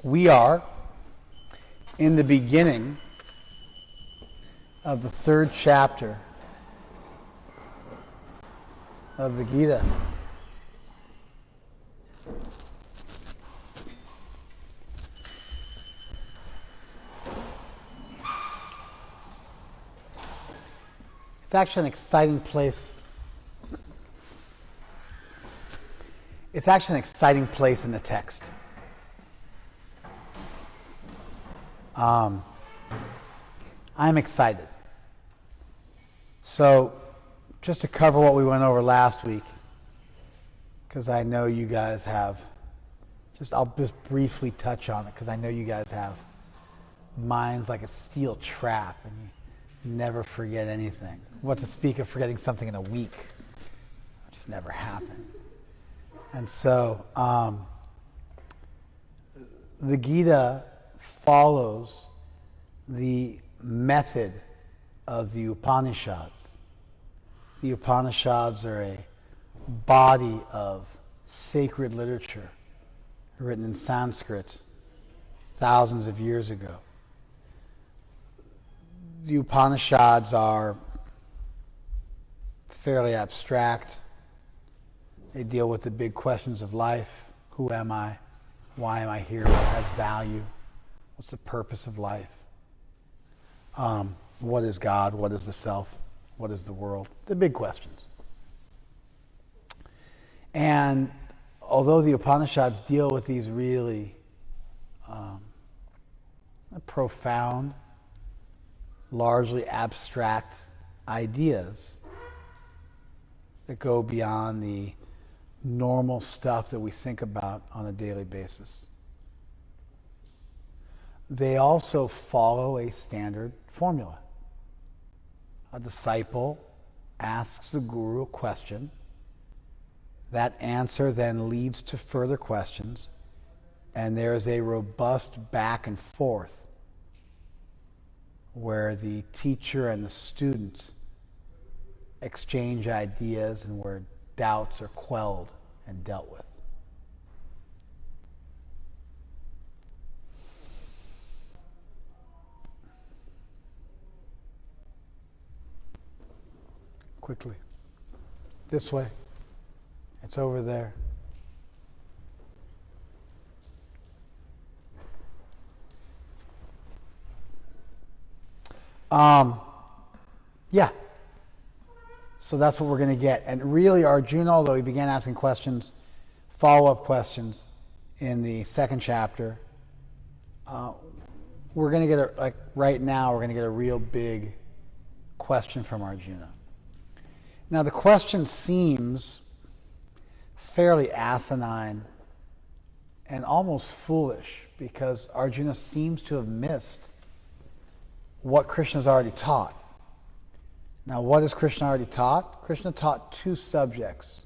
We are in the beginning of the third chapter of the Gita. It's actually an exciting place. It's actually an exciting place in the text. I'm excited. So, just to cover what we went over last week, because I know you guys have, I'll just briefly touch on it, because I know you guys have minds like a steel trap, and you never forget anything. What to speak of forgetting something in a week, which has never happened. And so, the Gita follows the method of the Upanishads. The Upanishads are a body of sacred literature written in Sanskrit thousands of years ago. The Upanishads are fairly abstract. They deal with the big questions of life. Who am I? Why am I here? What has value? What's the purpose of life? What is God? What is the self? What is the world? The big questions. And although the Upanishads deal with these really profound, largely abstract ideas that go beyond the normal stuff that we think about on a daily basis, they also follow a standard formula. A disciple asks the guru a question. That answer then leads to further questions, and there is a robust back and forth where the teacher and the student exchange ideas and where doubts are quelled and dealt with. Quickly. This way. It's over there. Yeah. So that's what we're going to get. And really, Arjuna, although he began asking questions, follow-up questions in the second chapter, we're going to get, right now, we're going to get a real big question from Arjuna. Now, the question seems fairly asinine and almost foolish, because Arjuna seems to have missed what Krishna's already taught. Now, what has Krishna already taught? Krishna taught two subjects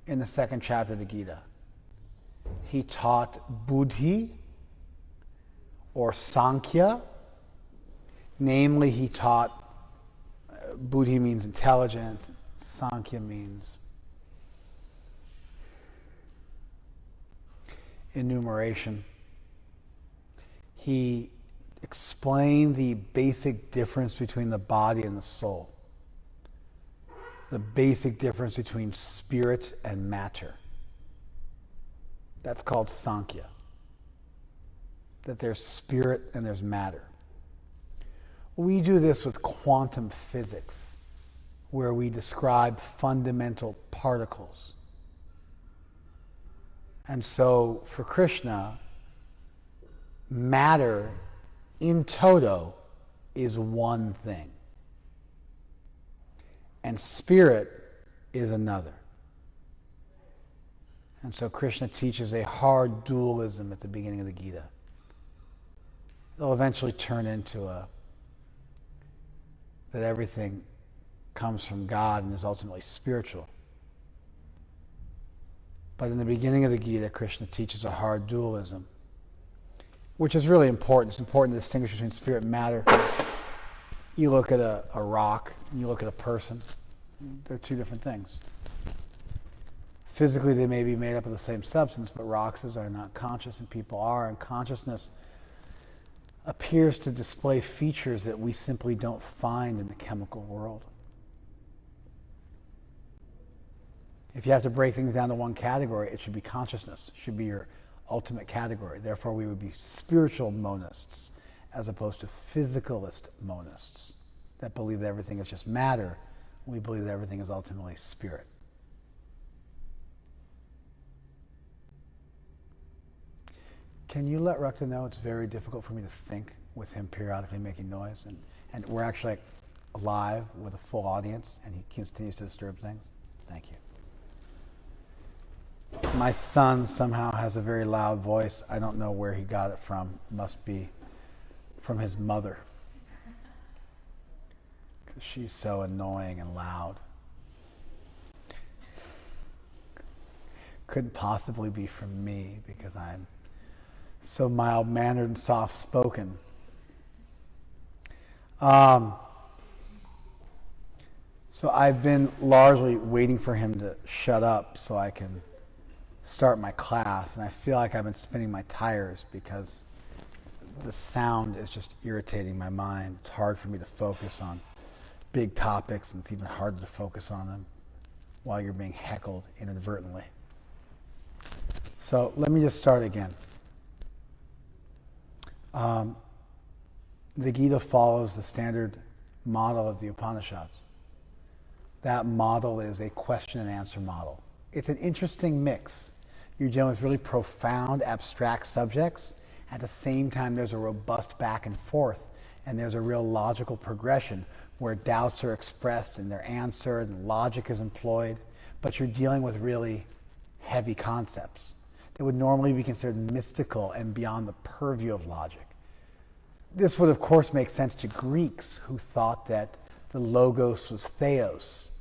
in the second chapter of the Gita. He taught buddhi, or sankhya. Namely, he taught, buddhi means intelligence, sankhya means enumeration. He explained the basic difference between the body and the soul, the basic difference between spirit and matter. That's called Sankhya. That there's spirit and there's matter. We do this with quantum physics, where we describe fundamental particles. And so, for Krishna, matter in toto is one thing, and spirit is another. And so Krishna teaches a hard dualism at the beginning of the Gita. It'll eventually turn into that everything comes from God and is ultimately spiritual. But in the beginning of the Gita, Krishna teaches a hard dualism, which is really important. It's important to distinguish between spirit and matter. You look at a rock and you look at a person. They're two different things. Physically, they may be made up of the same substance, but rocks are not conscious and people are, and consciousness appears to display features that we simply don't find in the chemical world. If you have to break things down to one category, it should be consciousness. It should be your ultimate category. Therefore, we would be spiritual monists as opposed to physicalist monists that believe that everything is just matter. We believe that everything is ultimately spirit. Can you let Rukta know it's very difficult for me to think with him periodically making noise? And we're actually live with a full audience and he continues to disturb things? Thank you. My son somehow has a very loud voice. I don't know where he got it from. Must be from his mother. Because she's so annoying and loud. Couldn't possibly be from me because I'm so mild-mannered and soft-spoken. So I've been largely waiting for him to shut up so I can start my class, and I feel like I've been spinning my tires because the sound is just irritating my mind. It's hard for me to focus on big topics, and it's even harder to focus on them while you're being heckled inadvertently. So let me just start again. The Gita follows the standard model of the Upanishads. That model is a question and answer model. It's an interesting mix. You're dealing with really profound, abstract subjects. At the same time, there's a robust back and forth, and there's a real logical progression where doubts are expressed and they're answered and logic is employed, but you're dealing with really heavy concepts that would normally be considered mystical and beyond the purview of logic. This would, of course, make sense to Greeks who thought that the logos was theos,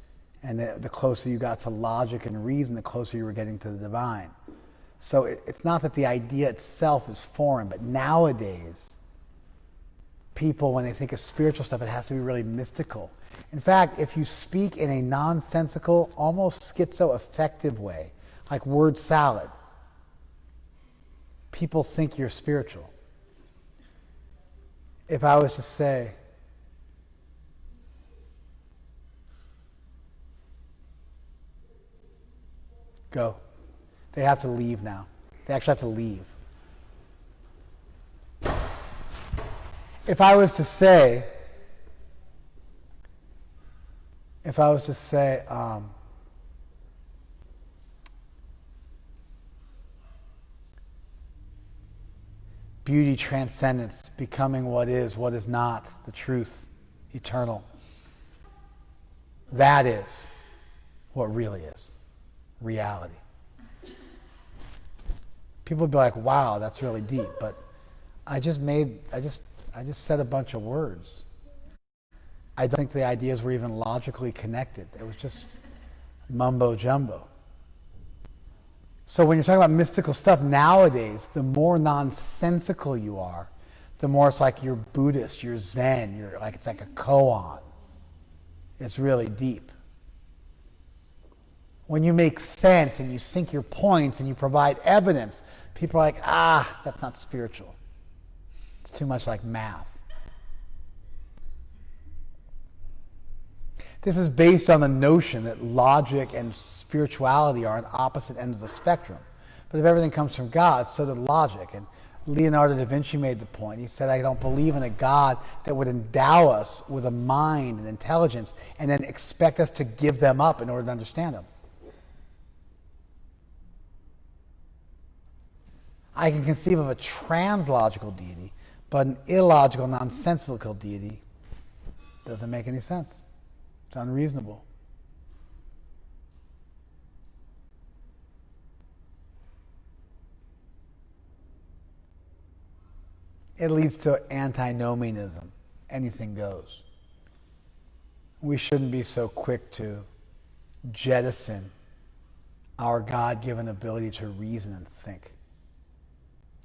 and that the closer you got to logic and reason, the closer you were getting to the divine. So it's not that the idea itself is foreign, but nowadays, people, when they think of spiritual stuff, it has to be really mystical. In fact, if you speak in a nonsensical, almost schizo-affective way, like word salad, people think you're spiritual. If I was to say, go. They have to leave now. They actually have to leave. If I was to say, beauty, transcendence, becoming what is not, the truth, eternal. That is what really is reality. People would be like, wow, that's really deep, but I just said a bunch of words. I don't think the ideas were even logically connected. It was just mumbo jumbo. So when you're talking about mystical stuff nowadays, the more nonsensical you are, the more it's like you're Buddhist, you're Zen, it's like a koan. It's really deep. When you make sense and you sink your points and you provide evidence, people are like, that's not spiritual. It's too much like math. This is based on the notion that logic and spirituality are on opposite ends of the spectrum. But if everything comes from God, so did logic. And Leonardo da Vinci made the point. He said, I don't believe in a God that would endow us with a mind and intelligence and then expect us to give them up in order to understand them. I can conceive of a translogical deity, but an illogical, nonsensical deity doesn't make any sense. It's unreasonable. It leads to antinomianism. Anything goes. We shouldn't be so quick to jettison our God-given ability to reason and think.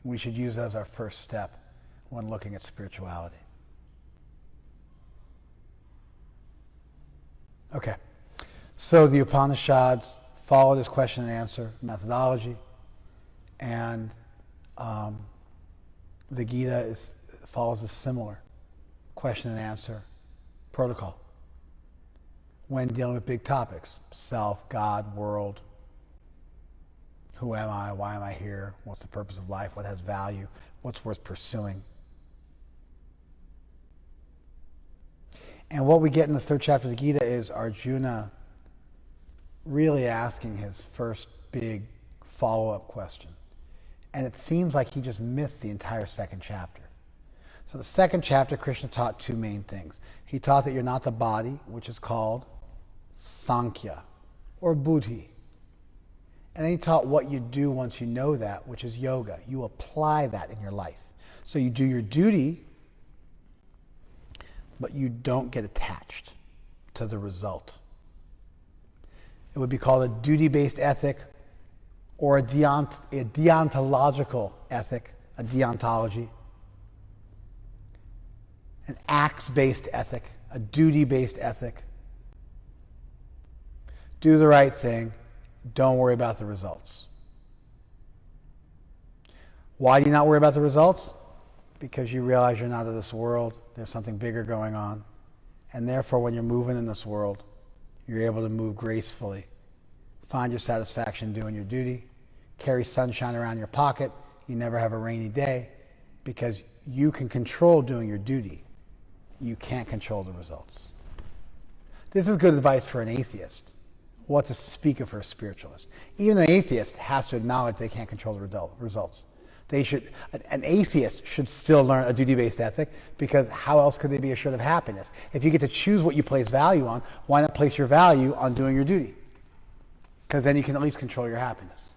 We should use it as our first step when looking at spirituality. Okay, so the Upanishads follow this question and answer methodology, and the Gita follows a similar question and answer protocol when dealing with big topics: self, God, world, who am I, why am I here, what's the purpose of life, what has value, what's worth pursuing. And what we get in the third chapter of the Gita is Arjuna really asking his first big follow-up question. And it seems like he just missed the entire second chapter. So the second chapter, Krishna taught two main things. He taught that you're not the body, which is called Sankhya, or Buddhi. And then he taught what you do once you know that, which is yoga. You apply that in your life. So you do your duty, but you don't get attached to the result. It would be called a duty-based ethic, or a deontological ethic, a deontology. An acts-based ethic, a duty-based ethic. Do the right thing. Don't worry about the results. Why do you not worry about the results? Because you realize you're not of this world. There's something bigger going on. And therefore, when you're moving in this world, you're able to move gracefully. Find your satisfaction doing your duty. Carry sunshine around your pocket. You never have a rainy day because you can control doing your duty. You can't control the results. This is good advice for an atheist. What to speak of for a spiritualist. Even an atheist has to acknowledge they can't control the results. An atheist should still learn a duty-based ethic, because how else could they be assured of happiness? If you get to choose what you place value on, why not place your value on doing your duty? Because then you can at least control your happiness.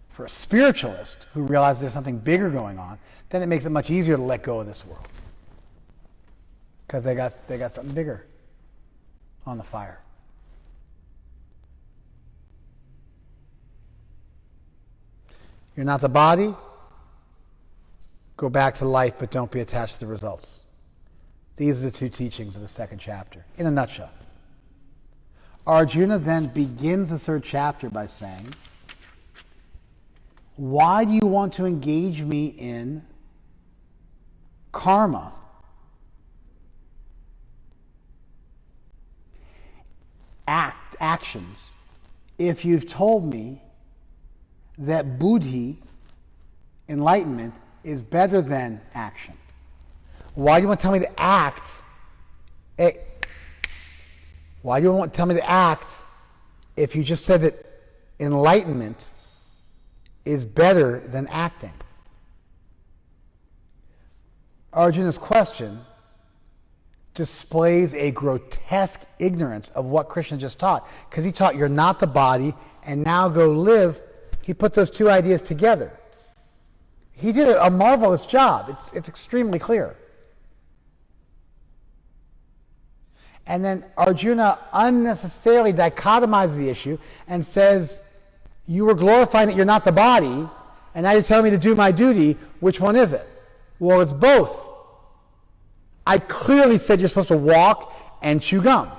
For a spiritualist who realizes there's something bigger going on, then it makes it much easier to let go of this world. Because they got something bigger on the fire. You're not the body. Go back to life, but don't be attached to the results. These are the two teachings of the second chapter, in a nutshell. Arjuna then begins the third chapter by saying, why do you want to engage me in karma? Actions, if you've told me that buddhi, enlightenment, is better than action? Why do you want to tell me to act? Why do you want to tell me to act if you just said that enlightenment is better than acting? Arjuna's question displays a grotesque ignorance of what Krishna just taught, because he taught you're not the body and now go live. He put those two ideas together. He did a marvelous job. It's extremely clear. And then Arjuna unnecessarily dichotomizes the issue and says, you were glorifying that you're not the body, and now you're telling me to do my duty. Which one is it? Well, it's both. I clearly said you're supposed to walk and chew gum.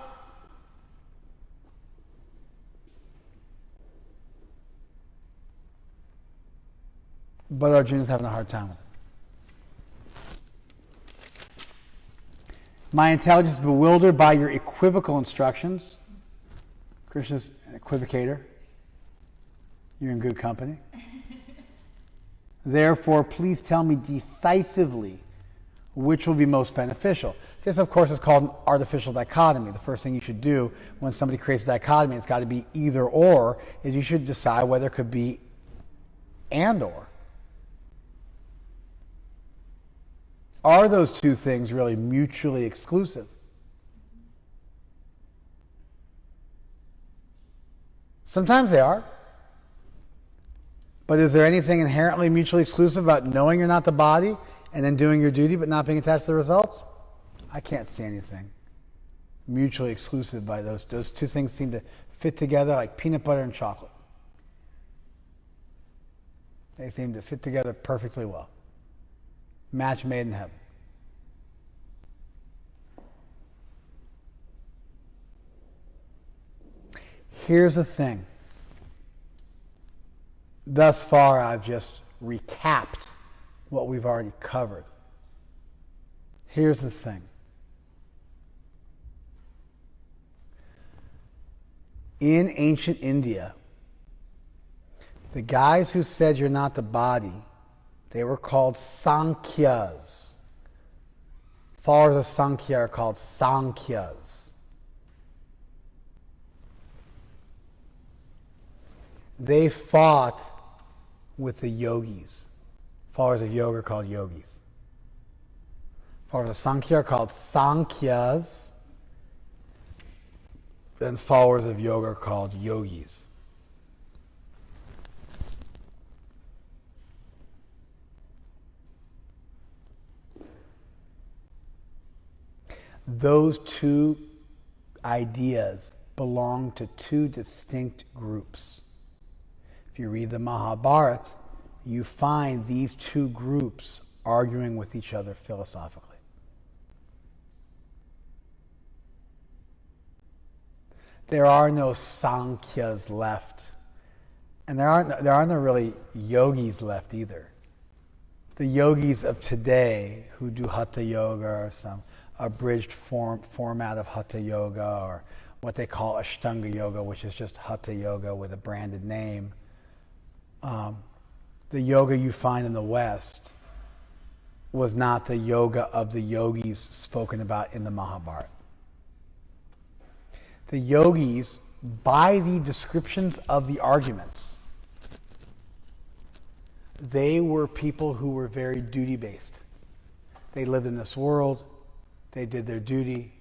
But Arjuna's having a hard time with it. My intelligence is bewildered by your equivocal instructions. Krishna's an equivocator. You're in good company. Therefore, please tell me decisively which will be most beneficial. This, of course, is called an artificial dichotomy. The first thing you should do when somebody creates a dichotomy, it's got to be either or, is you should decide whether it could be and or. Are those two things really mutually exclusive? Sometimes they are. But is there anything inherently mutually exclusive about knowing you're not the body and then doing your duty but not being attached to the results? I can't see anything mutually exclusive by those. Those two things seem to fit together like peanut butter and chocolate. They seem to fit together perfectly well. Match made in heaven. Here's the thing. Thus far, I've just recapped what we've already covered. Here's the thing. In ancient India, the guys who said you're not the body, they were called Sankhyas. Followers of Sankhya are called Sankhyas. They fought with the yogis. Followers of yoga are called yogis. Followers of Sankhya are called Sankhyas. Then followers of yoga are called yogis. Those two ideas belong to two distinct groups. If you read the Mahabharata, you find these two groups arguing with each other philosophically. There are no Sankhyas left, and there aren't no really yogis left either. The yogis of today who do Hatha Yoga or some abridged format of Hatha Yoga, or what they call Ashtanga Yoga, which is just Hatha Yoga with a branded name. The yoga you find in the West was not the yoga of the yogis spoken about in the Mahabharata. The yogis, by the descriptions of the arguments, they were people who were very duty-based. They lived in this world. They did their duty.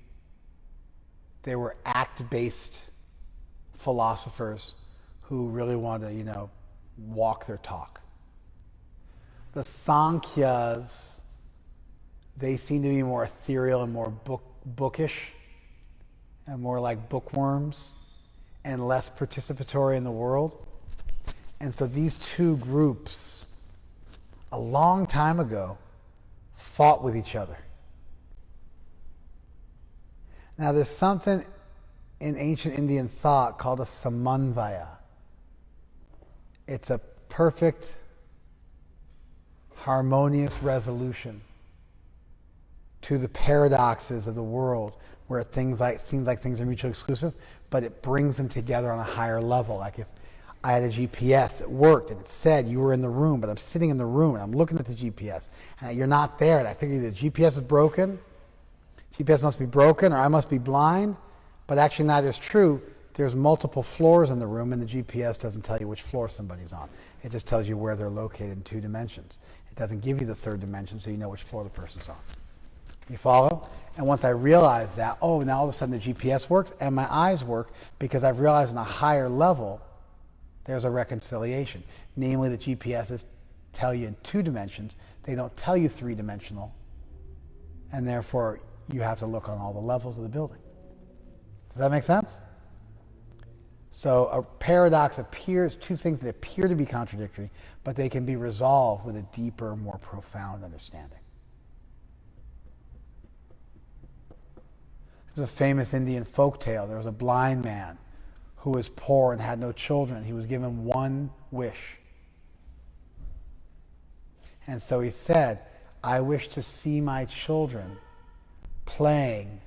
They were act-based philosophers who really wanted to, walk their talk. The Sankhyas, they seem to be more ethereal and more bookish, and more like bookworms, and less participatory in the world. And so these two groups, a long time ago, fought with each other. Now there's something in ancient Indian thought called a samanvaya. It's a perfect, harmonious resolution to the paradoxes of the world, where things seems like things are mutually exclusive, but it brings them together on a higher level. Like if I had a GPS that worked and it said you were in the room, but I'm sitting in the room and I'm looking at the GPS and you're not there, and I figure the GPS is broken, GPS must be broken, or I must be blind, but actually neither is true. There's multiple floors in the room, and the GPS doesn't tell you which floor somebody's on. It just tells you where they're located in 2 dimensions. It doesn't give you the 3rd dimension, so you know which floor the person's on. You follow? And once I realize that, now all of a sudden the GPS works and my eyes work, because I've realized on a higher level there's a reconciliation. Namely, the GPSs tell you in 2 dimensions. They don't tell you 3-dimensional. And therefore, you have to look on all the levels of the building. Does that make sense? So a paradox appears, 2 things that appear to be contradictory, but they can be resolved with a deeper, more profound understanding. There's a famous Indian folk tale. There was a blind man who was poor and had no children. He was given one wish. And so he said, I wish to see my children playing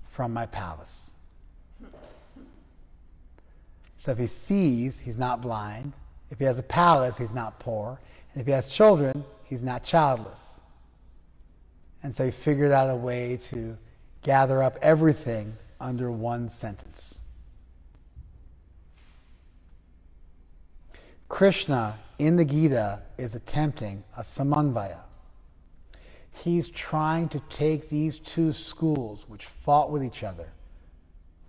from my palace. So if he sees, he's not blind. If he has a palace, he's not poor. And if he has children, he's not childless. And so he figured out a way to gather up everything under one sentence. Krishna in the Gita is attempting a samanvaya. He's trying to take these 2 schools which fought with each other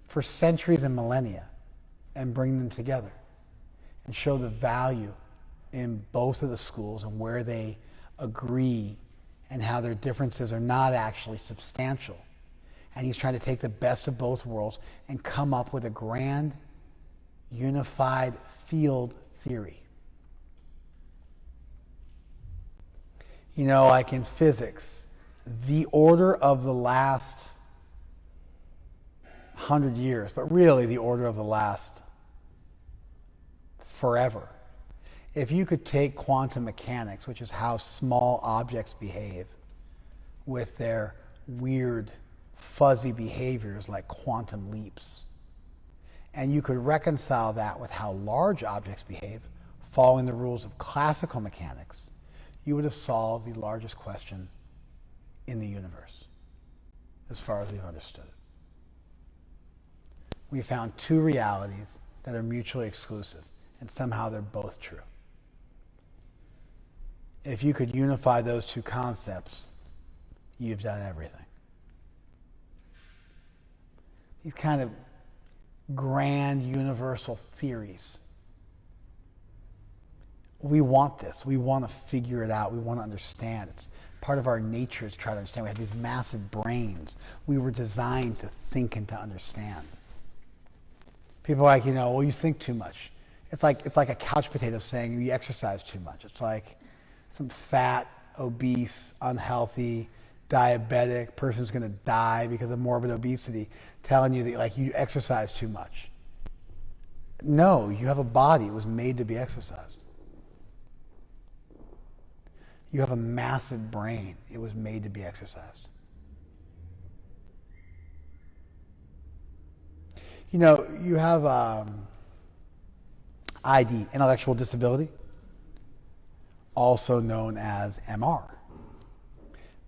for centuries and millennia and bring them together and show the value in both of the schools and where they agree and how their differences are not actually substantial. And he's trying to take the best of both worlds and come up with a grand, unified field theory. Like in physics, the order of the last 100 years, but really the order of the last forever. If you could take quantum mechanics, which is how small objects behave, with their weird, fuzzy behaviors like quantum leaps, and you could reconcile that with how large objects behave, following the rules of classical mechanics, you would have solved the largest question in the universe, as far as we've understood it. We found two realities that are mutually exclusive, and somehow they're both true. If you could unify those two concepts, you've done everything. These kind of grand universal theories. We want this. We want to figure it out. We want to understand. It's part of our nature to try to understand. We have these massive brains. We were designed to think and to understand. People are like, well, you think too much. It's like a couch potato saying you exercise too much. It's like some fat, obese, unhealthy, diabetic person who's going to die because of morbid obesity telling you that you exercise too much. No, you have a body. It was made to be exercised. You have a massive brain. It was made to be exercised. You have ID, intellectual disability, also known as MR,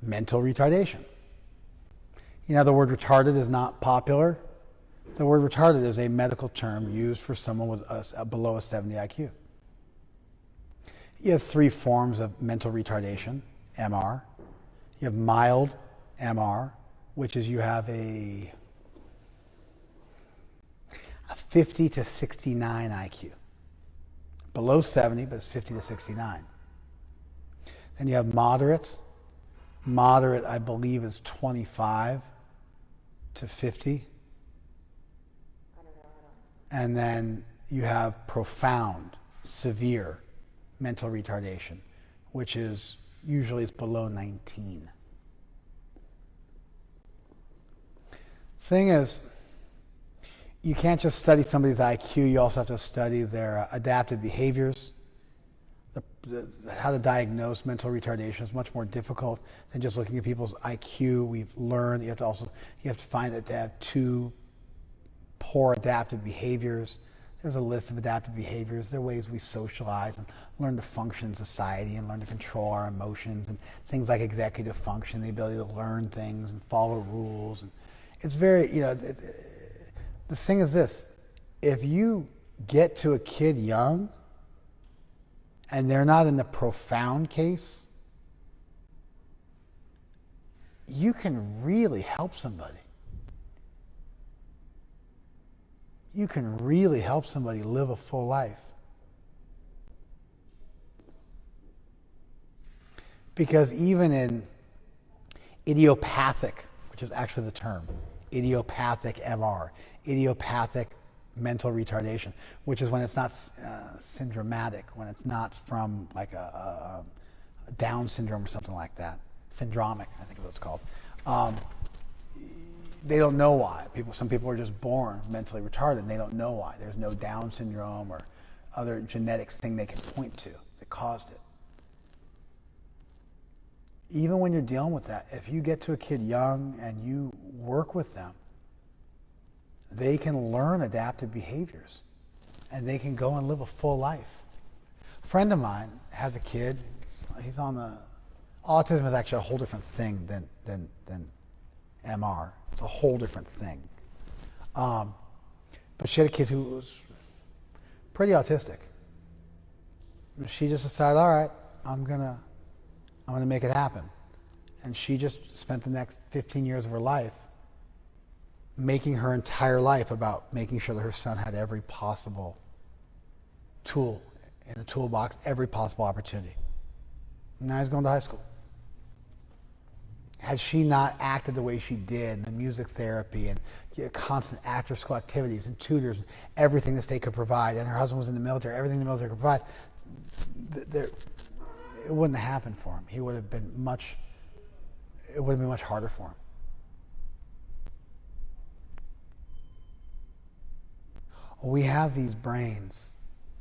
mental retardation. The word retarded is not popular. The word retarded is a medical term used for someone with below a 70 IQ. You have three forms of mental retardation, MR. You have mild MR, which is you have a 50 to 69 IQ. Below 70, but it's 50 to 69. Then you have moderate. Moderate, I believe, is 25 to 50. And then you have profound, severe mental retardation, which is usually it's below 19. Thing is, you can't just study somebody's IQ, you also have to study their adaptive behaviors. How to diagnose mental retardation is much more difficult than just looking at people's IQ. We've learned you have to find that they have two poor adaptive behaviors. There's a list of adaptive behaviors. There are ways we socialize and learn to function in society and learn to control our emotions, and things like executive function, the ability to learn things and follow rules. And it's very, the thing is this: if you get to a kid young and they're not in the profound case, you can really help somebody. You can really help somebody live a full life. Because even in idiopathic, which is actually the term, idiopathic MR, idiopathic mental retardation, which is when it's not syndromatic, when it's not from like a Down syndrome or something like that. Syndromic, I think is what it's called. They don't know why. Some people are just born mentally retarded and they don't know why. There's no Down syndrome or other genetic thing they can point to that caused it. Even when you're dealing with that, if you get to a kid young and you work with them, they can learn adaptive behaviors and they can go and live a full life. A friend of mine has a kid, he's on the, autism is actually a whole different thing than MR. It's a whole different thing. But she had a kid who was pretty autistic. She just decided, all right, I'm gonna make it happen. And she just spent the next 15 years of her life making her entire life about making sure that her son had every possible tool in the toolbox, every possible opportunity. Now he's going to high school. Had she not acted the way she did, and the music therapy and constant after-school activities and tutors and everything the state could provide, and her husband was in the military, everything the military could provide, it wouldn't have happened for him. It would have been much harder for him. We have these brains.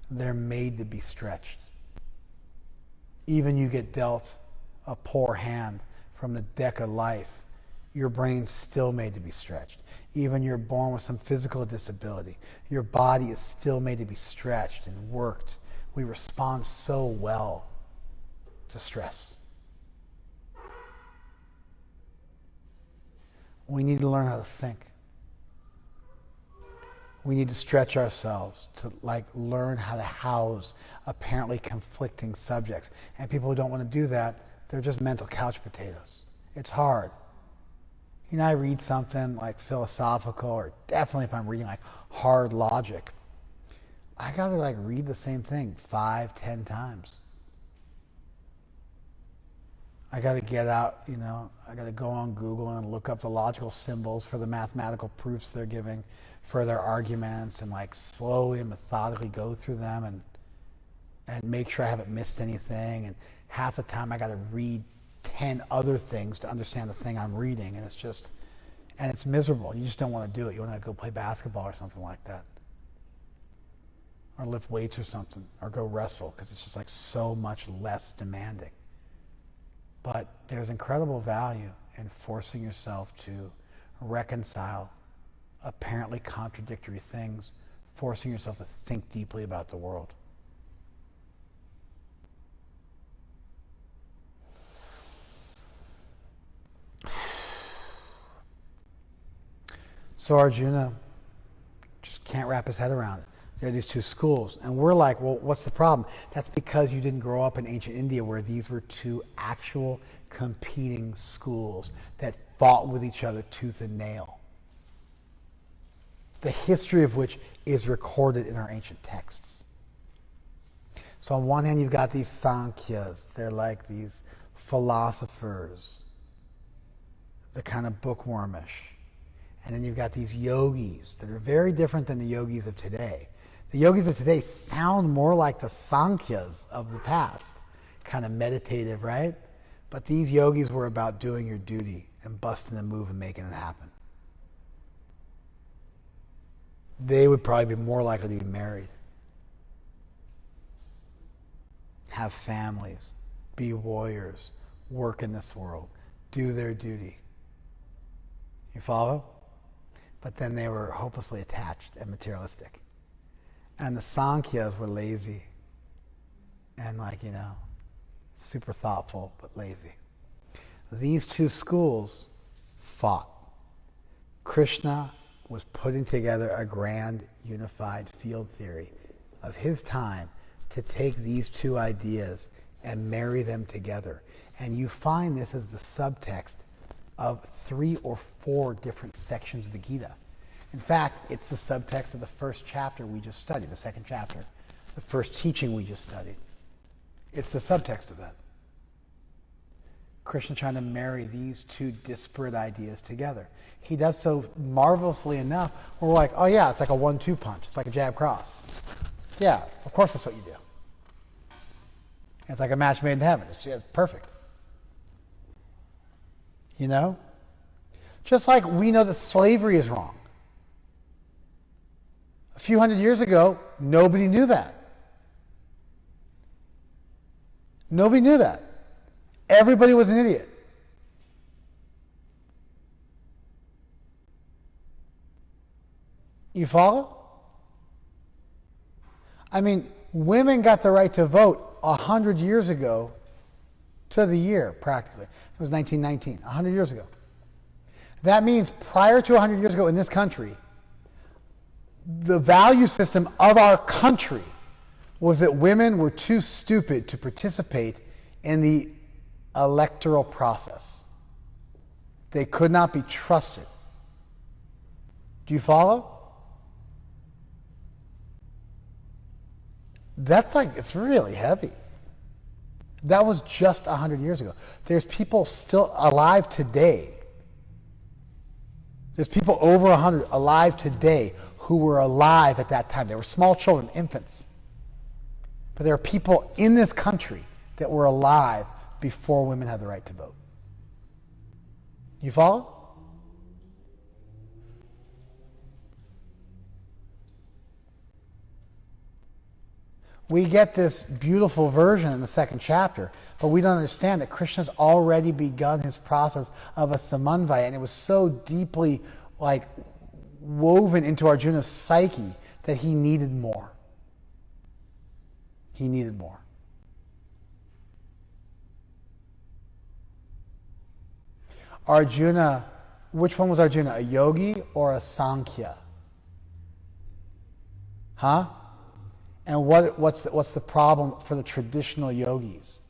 They're made to be stretched. Even you get dealt a poor hand from the deck of life, your brain's still made to be stretched. Even you're born with some physical disability, your body is still made to be stretched and worked. We respond so well to stress. We need to learn how to think. We need to stretch ourselves to learn how to house apparently conflicting subjects. And people who don't want to do that, they're just mental couch potatoes. It's hard. I read something like philosophical, or definitely if I'm reading hard logic, I gotta read the same thing 5, 10 times. I gotta get out, I gotta go on Google and look up the logical symbols for the mathematical proofs they're giving for their arguments, and slowly and methodically go through them and make sure I haven't missed anything. And half the time I gotta read 10 other things to understand the thing I'm reading, and it's miserable. You just don't want to do it. You want to go play basketball or something like that, or lift weights or something, or go wrestle, because it's just so much less demanding. But there's incredible value in forcing yourself to reconcile apparently contradictory things, forcing yourself to think deeply about the world. So Arjuna just can't wrap his head around it. There are these two schools. And we're like, well, what's the problem? That's because you didn't grow up in ancient India where these were two actual competing schools that fought with each other tooth and nail. The history of which is recorded in our ancient texts. So on one hand, you've got these Sankhyas. They're like these philosophers. They're kind of bookwormish. And then you've got these yogis that are very different than the yogis of today. The yogis of today sound more like the Sankhyas of the past. Kind of meditative, right? But these yogis were about doing your duty and busting the move and making it happen. They would probably be more likely to be married, have families, be warriors, work in this world, do their duty. You follow? But then they were hopelessly attached and materialistic. And the Sankhyas were lazy and super thoughtful but lazy. These two schools fought. Krishna was putting together a grand unified field theory of his time to take these two ideas and marry them together. And you find this as the subtext of 3 or 4 different sections of the Gita. In fact, it's the subtext of the first chapter we just studied, the second chapter, the first teaching we just studied. It's the subtext of that. Krishna trying to marry these two disparate ideas together. He does so marvelously enough where we're like, oh yeah, it's like a 1-2 punch. It's like a jab cross. Yeah, of course that's what you do. It's like a match made in heaven. It's perfect. Just like we know that slavery is wrong. A few hundred years ago, nobody knew that. Nobody knew that. Everybody was an idiot. You follow? Women got the right to vote 100 years ago to the year, practically. It was 1919, 100 years ago. That means prior to 100 years ago in this country, the value system of our country was that women were too stupid to participate in the electoral process. They could not be trusted. Do you follow? It's really heavy. That was just 100 years ago. There's people still alive today. There's people over 100 alive today who were alive at that time. They were small children, infants. But there are people in this country that were alive before women had the right to vote. You follow? We get this beautiful version in the second chapter, but we don't understand that Krishna's already begun his process of a samanvaya, and it was so deeply woven into Arjuna's psyche that he needed more. He needed more. Arjuna, which one was Arjuna, a yogi or a Sankhya? Huh? And what's the problem for the traditional yogis?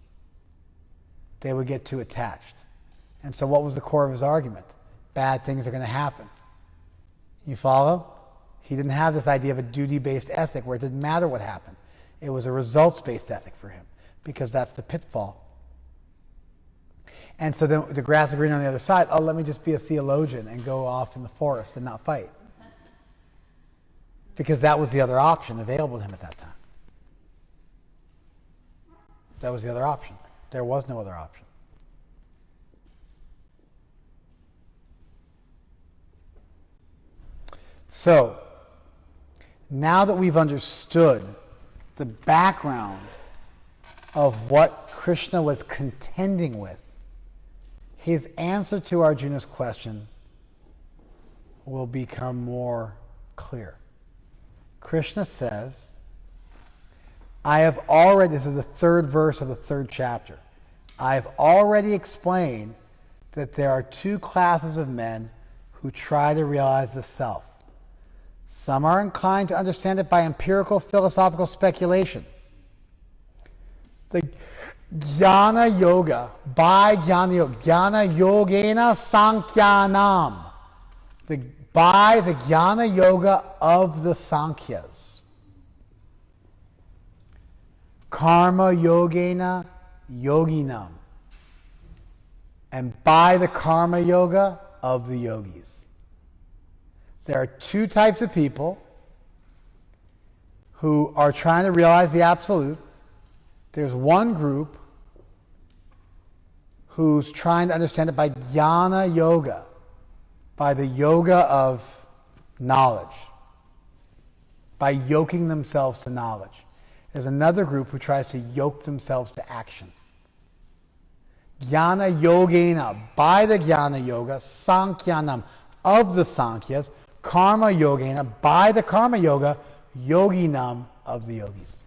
They would get too attached. And so what was the core of his argument? Bad things are going to happen. You follow? He didn't have this idea of a duty-based ethic where it didn't matter what happened. It was a results-based ethic for him, because that's the pitfall. And so then the grass is green on the other side. Oh, let me just be a theologian and go off in the forest and not fight. Because that was the other option available to him at that time. That was the other option. There was no other option. So, now that we've understood the background of what Krishna was contending with, his answer to Arjuna's question will become more clear. Krishna says, this is the third verse of the third chapter. I have already explained that there are two classes of men who try to realize the self. Some are inclined to understand it by empirical philosophical speculation. The Jnana Yoga, by Jnana Yogena Sankhyanam, by the Jnana Yoga of the Sankhyas. Karma Yogena Yoginam, and by the Karma Yoga of the yogis. There are two types of people who are trying to realize the absolute. There's one group who's trying to understand it by Jnana Yoga, by the yoga of knowledge, by yoking themselves to knowledge. There's another group who tries to yoke themselves to action. Jnana Yogena, by the Jnana Yoga, Sankhyanam, of the Sankhyas, Karma Yogena, by the Karma Yoga, Yoginam, of the yogis.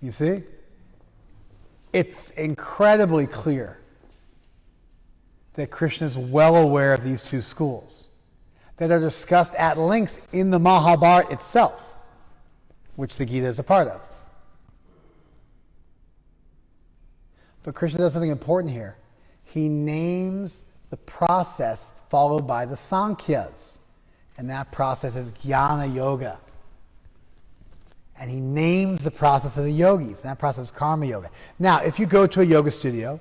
You see? It's incredibly clear that Krishna is well aware of these two schools that are discussed at length in the Mahabharata itself, which the Gita is a part of. But Krishna does something important here. He names the process followed by the Sankhyas, and that process is Jnana Yoga. And he names the process of the yogis, and that process is Karma Yoga. Now, if you go to a yoga studio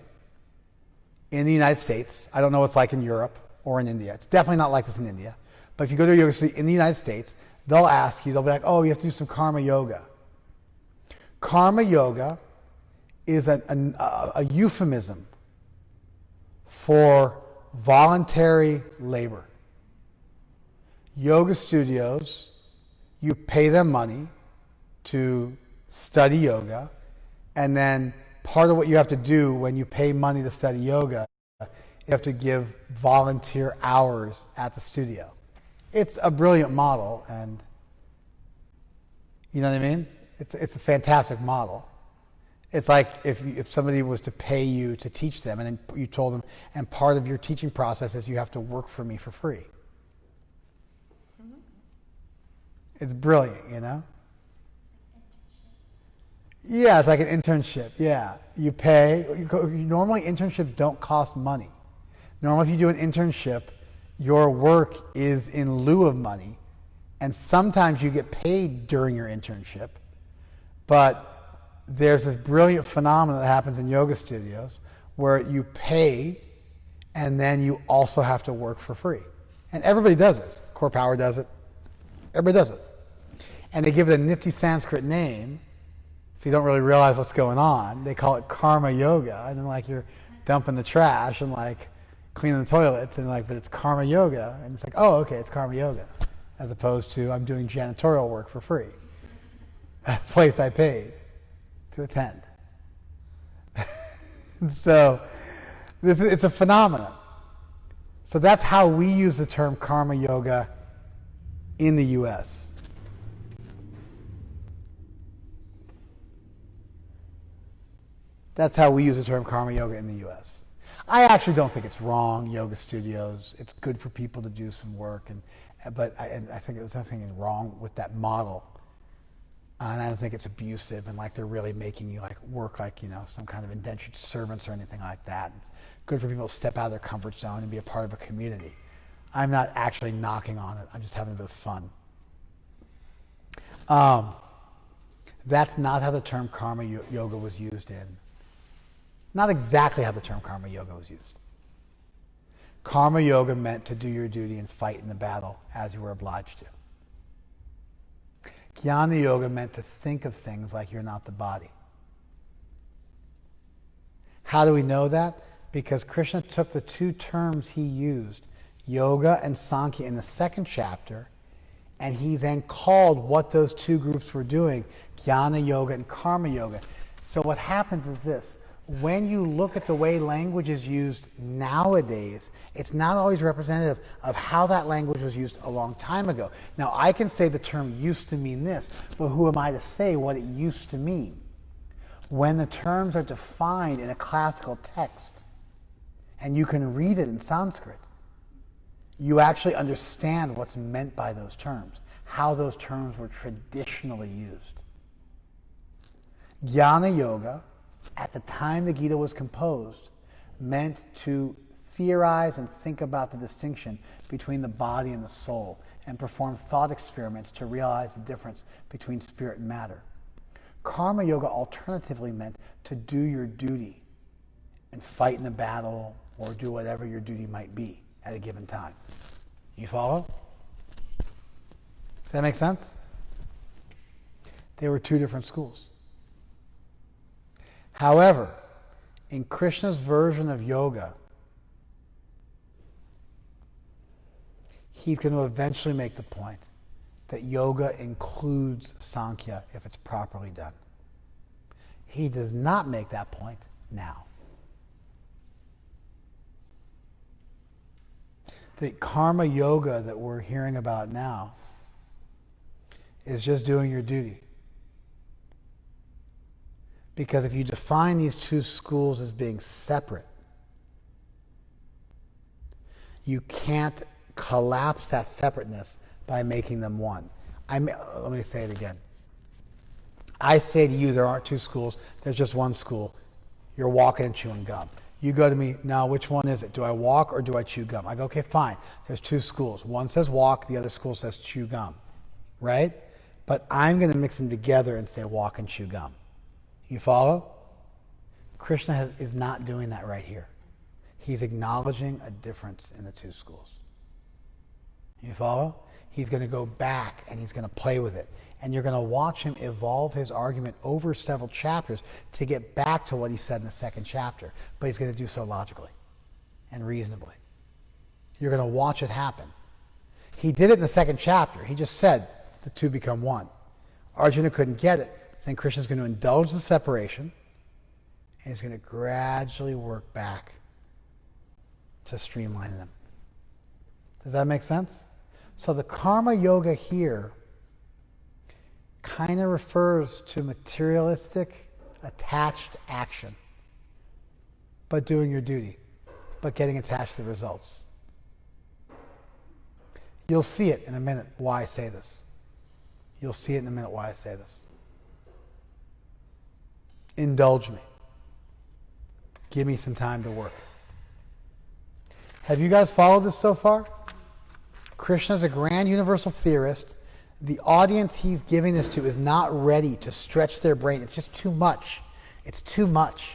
in the United States, I don't know what it's like in Europe or in India. It's definitely not like this in India. But if you go to a yoga studio in the United States, they'll be like, oh, you have to do some Karma Yoga. Karma Yoga is a euphemism for voluntary labor. Yoga studios, you pay them money to study yoga, and then part of what you have to do when you pay money to study yoga, you have to give volunteer hours at the studio. It's a brilliant model, and you know what I mean? It's a fantastic model. It's like if somebody was to pay you to teach them, and then you told them, and part of your teaching process is you have to work for me for free. Mm-hmm. It's brilliant, you know? Yeah, it's like an internship. Yeah, you pay. Normally, internships don't cost money. Normally, if you do an internship, your work is in lieu of money, and sometimes you get paid during your internship. But there's this brilliant phenomenon that happens in yoga studios where you pay, and then you also have to work for free. And everybody does this. Core Power does it. Everybody does it. And they give it a nifty Sanskrit name, so you don't really realize what's going on. They call it Karma Yoga, and then like you're dumping the trash and like cleaning the toilets, and like, but it's Karma Yoga, and it's like, oh, okay, it's Karma Yoga. as opposed to I'm doing janitorial work for free at a place I paid to attend. So it's a phenomenon. So that's how we use the term karma yoga in the U.S. That's how we use the term karma yoga in the U.S. I actually don't think it's wrong, yoga studios. It's good for people to do some work, but I think there's nothing wrong with that model. And I don't think it's abusive and like they're really making you like work like, some kind of indentured servants or anything like that. It's good for people to step out of their comfort zone and be a part of a community. I'm not actually knocking on it. I'm just having a bit of fun. That's not how the term karma yoga was used in. Not exactly how the term karma yoga was used. Karma yoga meant to do your duty and fight in the battle as you were obliged to. Jnana yoga meant to think of things like you're not the body. How do we know that? Because Krishna took the two terms he used, yoga and sankhya, in the second chapter, and he then called what those two groups were doing, jnana yoga and karma yoga. So what happens is this. When you look at the way language is used nowadays, it's not always representative of how that language was used a long time ago. Now, I can say the term used to mean this, but who am I to say what it used to mean? When the terms are defined in a classical text, and you can read it in Sanskrit, you actually understand what's meant by those terms, how those terms were traditionally used. Jnana yoga, at the time the Gita was composed, meant to theorize and think about the distinction between the body and the soul and perform thought experiments to realize the difference between spirit and matter. Karma yoga alternatively meant to do your duty and fight in the battle or do whatever your duty might be at a given time. You follow? Does that make sense? They were two different schools. However, in Krishna's version of yoga, he's going to eventually make the point that yoga includes sankhya if it's properly done. He does not make that point now. The karma yoga that we're hearing about now is just doing your duty. Because if you define these two schools as being separate, you can't collapse that separateness by making them one. Let me say it again. I say to you, there aren't two schools, there's just one school. You're walking and chewing gum. You go to me, now which one is it? Do I walk or do I chew gum? I go, okay, fine. There's two schools. One says walk, the other school says chew gum. Right? But I'm going to mix them together and say walk and chew gum. You follow? Krishna is not doing that right here. He's acknowledging a difference in the two schools. You follow? He's going to go back and he's going to play with it. And you're going to watch him evolve his argument over several chapters to get back to what he said in the second chapter. But he's going to do so logically and reasonably. You're going to watch it happen. He did it in the second chapter. He just said the two become one. Arjuna couldn't get it. Then Krishna's going to indulge the separation and he's going to gradually work back to streamline them. Does that make sense? So the karma yoga here kind of refers to materialistic, attached action, but doing your duty, but getting attached to the results. You'll see it in a minute why I say this. You'll see it in a minute why I say this. Indulge me. Give me some time to work. Have you guys followed this so far? Krishna's a grand universal theorist. The audience he's giving this to is not ready to stretch their brain. It's just too much. It's too much.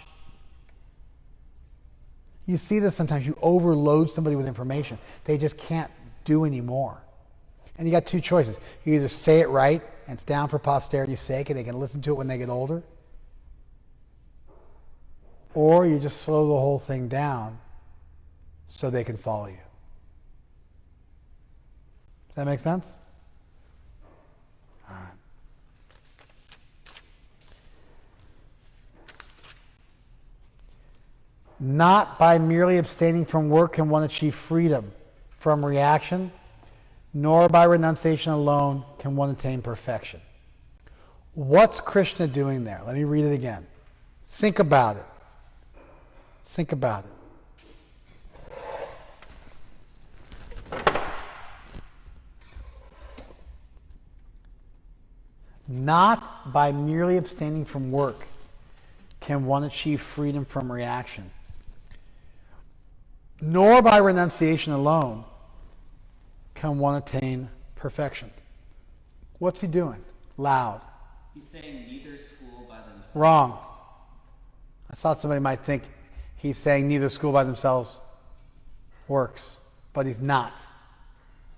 You see this sometimes. You overload somebody with information. They just can't do anymore. And you got two choices. You either say it right, and it's down for posterity's sake, and they can listen to it when they get older, or you just slow the whole thing down so they can follow you. Does that make sense? Not by merely abstaining from work can one achieve freedom from reaction, nor by renunciation alone can one attain perfection. What's Krishna doing there? Let me read it again. Think about it. Think about it. Not by merely abstaining from work can one achieve freedom from reaction, nor by renunciation alone can one attain perfection. What's he doing? Loud. He's saying neither school by themselves. Wrong. I thought somebody might think he's saying neither school by themselves works, but he's not.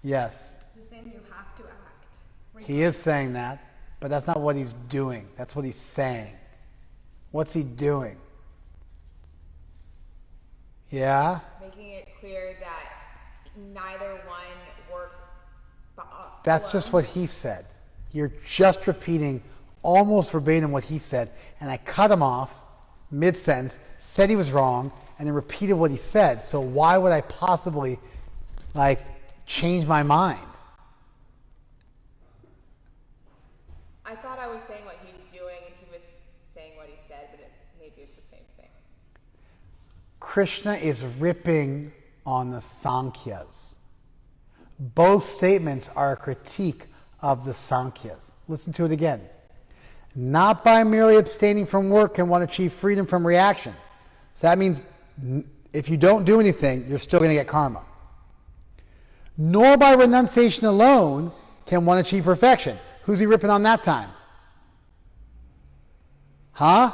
Yes. He's saying you have to act. He is saying that, but that's not what he's doing. That's what he's saying. What's he doing? Yeah? Making it clear that neither one works. That's just what he said. You're just repeating almost verbatim what he said, and I cut him off mid-sentence, said he was wrong, and then repeated what he said. So why would I possibly, change my mind? I thought I was saying what he's doing, and he was saying what he said, but maybe it's the same thing. Krishna is ripping on the Sankhyas. Both statements are a critique of the Sankhyas. Listen to it again. Not by merely abstaining from work can one achieve freedom from reaction. So that means if you don't do anything, you're still going to get karma. Nor by renunciation alone can one achieve perfection. Who's he ripping on that time? Huh?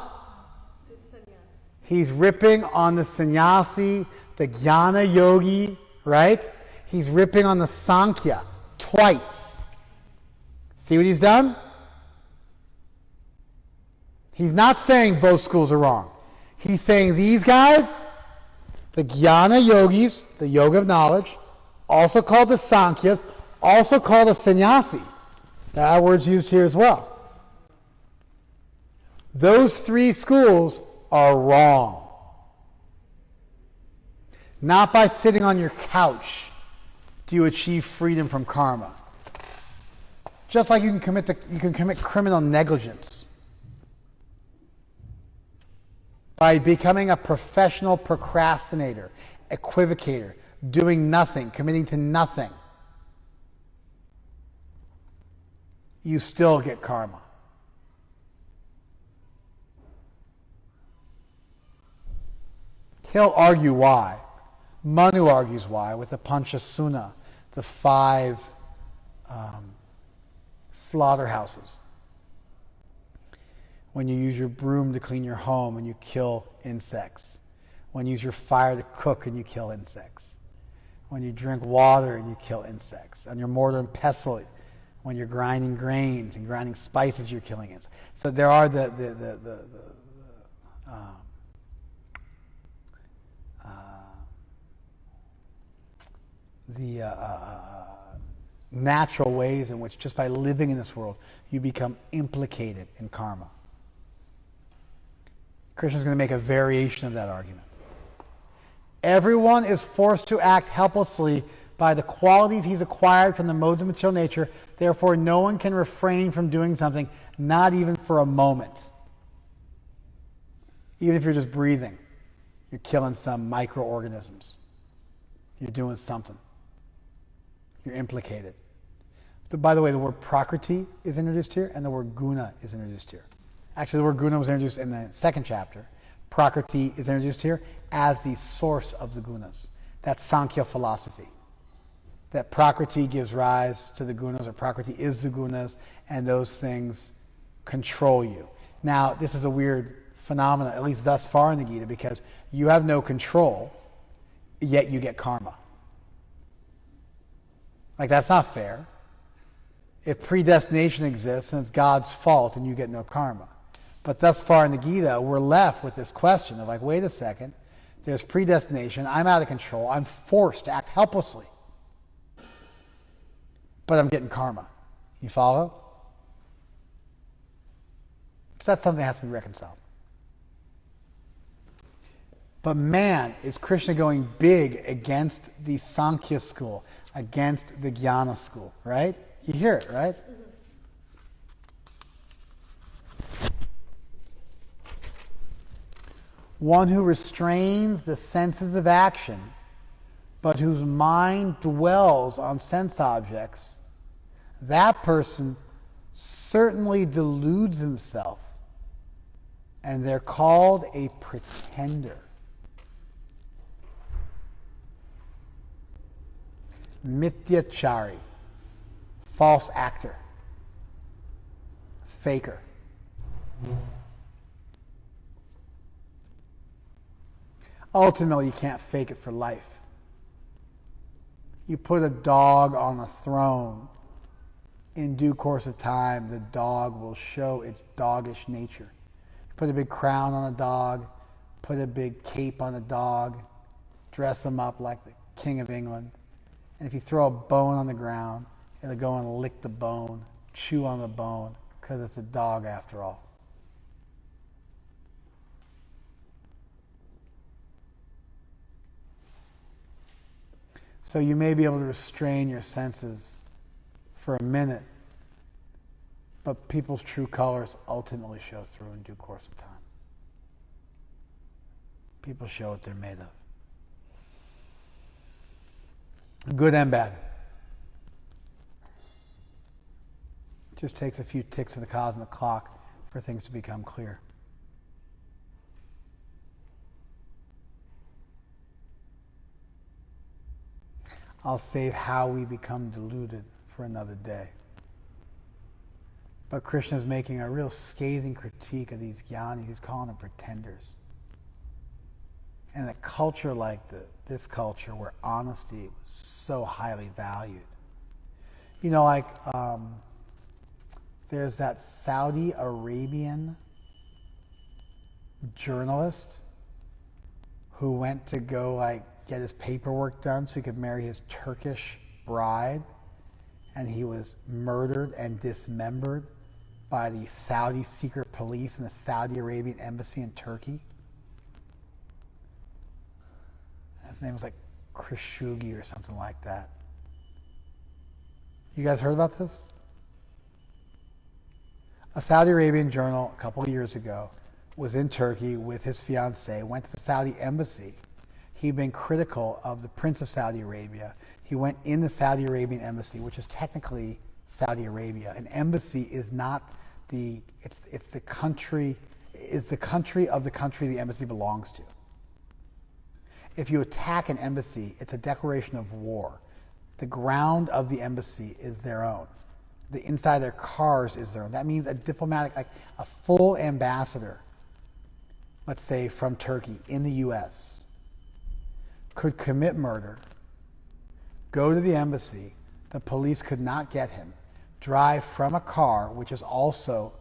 He's ripping on the sannyasi, the jnana yogi, right? He's ripping on the Sankhya twice. See what he's done? He's not saying both schools are wrong. He's saying these guys, the jnana yogis, the yoga of knowledge, also called the Sankhyas, also called the sannyasi. That word's used here as well. Those three schools are wrong. Not by sitting on your couch do you achieve freedom from karma. Just like you can commit criminal negligence by becoming a professional procrastinator, equivocator, doing nothing, committing to nothing. You still get karma. He'll argue why. Manu argues why with the Panchasuna, the 5 slaughterhouses. When you use your broom to clean your home and you kill insects. When you use your fire to cook and you kill insects. When you drink water and you kill insects. On your mortar and pestle, when you're grinding grains and grinding spices, you're killing insects. So there are the natural ways in which just by living in this world you become implicated in karma. Krishna's going to make a variation of that argument. Everyone is forced to act helplessly by the qualities he's acquired from the modes of material nature. Therefore, no one can refrain from doing something, not even for a moment. Even if you're just breathing, you're killing some microorganisms. You're doing something. You're implicated. By the way, the word prakriti is introduced here, and the word guna is introduced here. Actually, the word guna was introduced in the 2nd chapter. Prakriti is introduced here as the source of the gunas. That's Sankhya philosophy. That prakriti gives rise to the gunas, or prakriti is the gunas, and those things control you. Now, this is a weird phenomenon, at least thus far in the Gita, because you have no control, yet you get karma. That's not fair. If predestination exists, then it's God's fault and you get no karma. But thus far in the Gita, we're left with this question of wait a second, there's predestination, I'm out of control, I'm forced to act helplessly. But I'm getting karma. You follow? So that's something that has to be reconciled. But man, is Krishna going big against the Sankhya school, against the Jnana school, right? You hear it, right? One who restrains the senses of action, but whose mind dwells on sense objects, that person certainly deludes himself, and they're called a pretender. Mityachari, false actor, faker. Ultimately, you can't fake it for life. You put a dog on a throne, in due course of time, the dog will show its doggish nature. Put a big crown on a dog, put a big cape on a dog, dress him up like the King of England. And if you throw a bone on the ground, it'll go and lick the bone, chew on the bone, because it's a dog after all. So you may be able to restrain your senses for a minute, but people's true colors ultimately show through in due course of time. People show what they're made of. Good and bad. It just takes a few ticks of the cosmic clock for things to become clear. I'll save how we become deluded for another day. But Krishna's making a real scathing critique of these jnanis. He's calling them pretenders. And a culture like this culture where honesty was so highly valued. You know, like there's that Saudi Arabian journalist who went to go get his paperwork done so he could marry his Turkish bride, and he was murdered and dismembered by the Saudi secret police and the Saudi Arabian embassy in Turkey. His name was Khashoggi or something like that. You guys heard about this? A Saudi Arabian journal a couple of years ago was in Turkey with his fiancée, went to the Saudi embassy. He'd been critical of the Prince of Saudi Arabia. He went in the Saudi Arabian embassy, which is technically Saudi Arabia. An embassy is not it's the country of the country the embassy belongs to. If you attack an embassy, it's a declaration of war. The ground of the embassy is their own. The inside of their cars is their own. That means a diplomatic, a full ambassador, let's say from Turkey in the U.S., could commit murder, go to the embassy, the police could not get him, drive from a car, which is also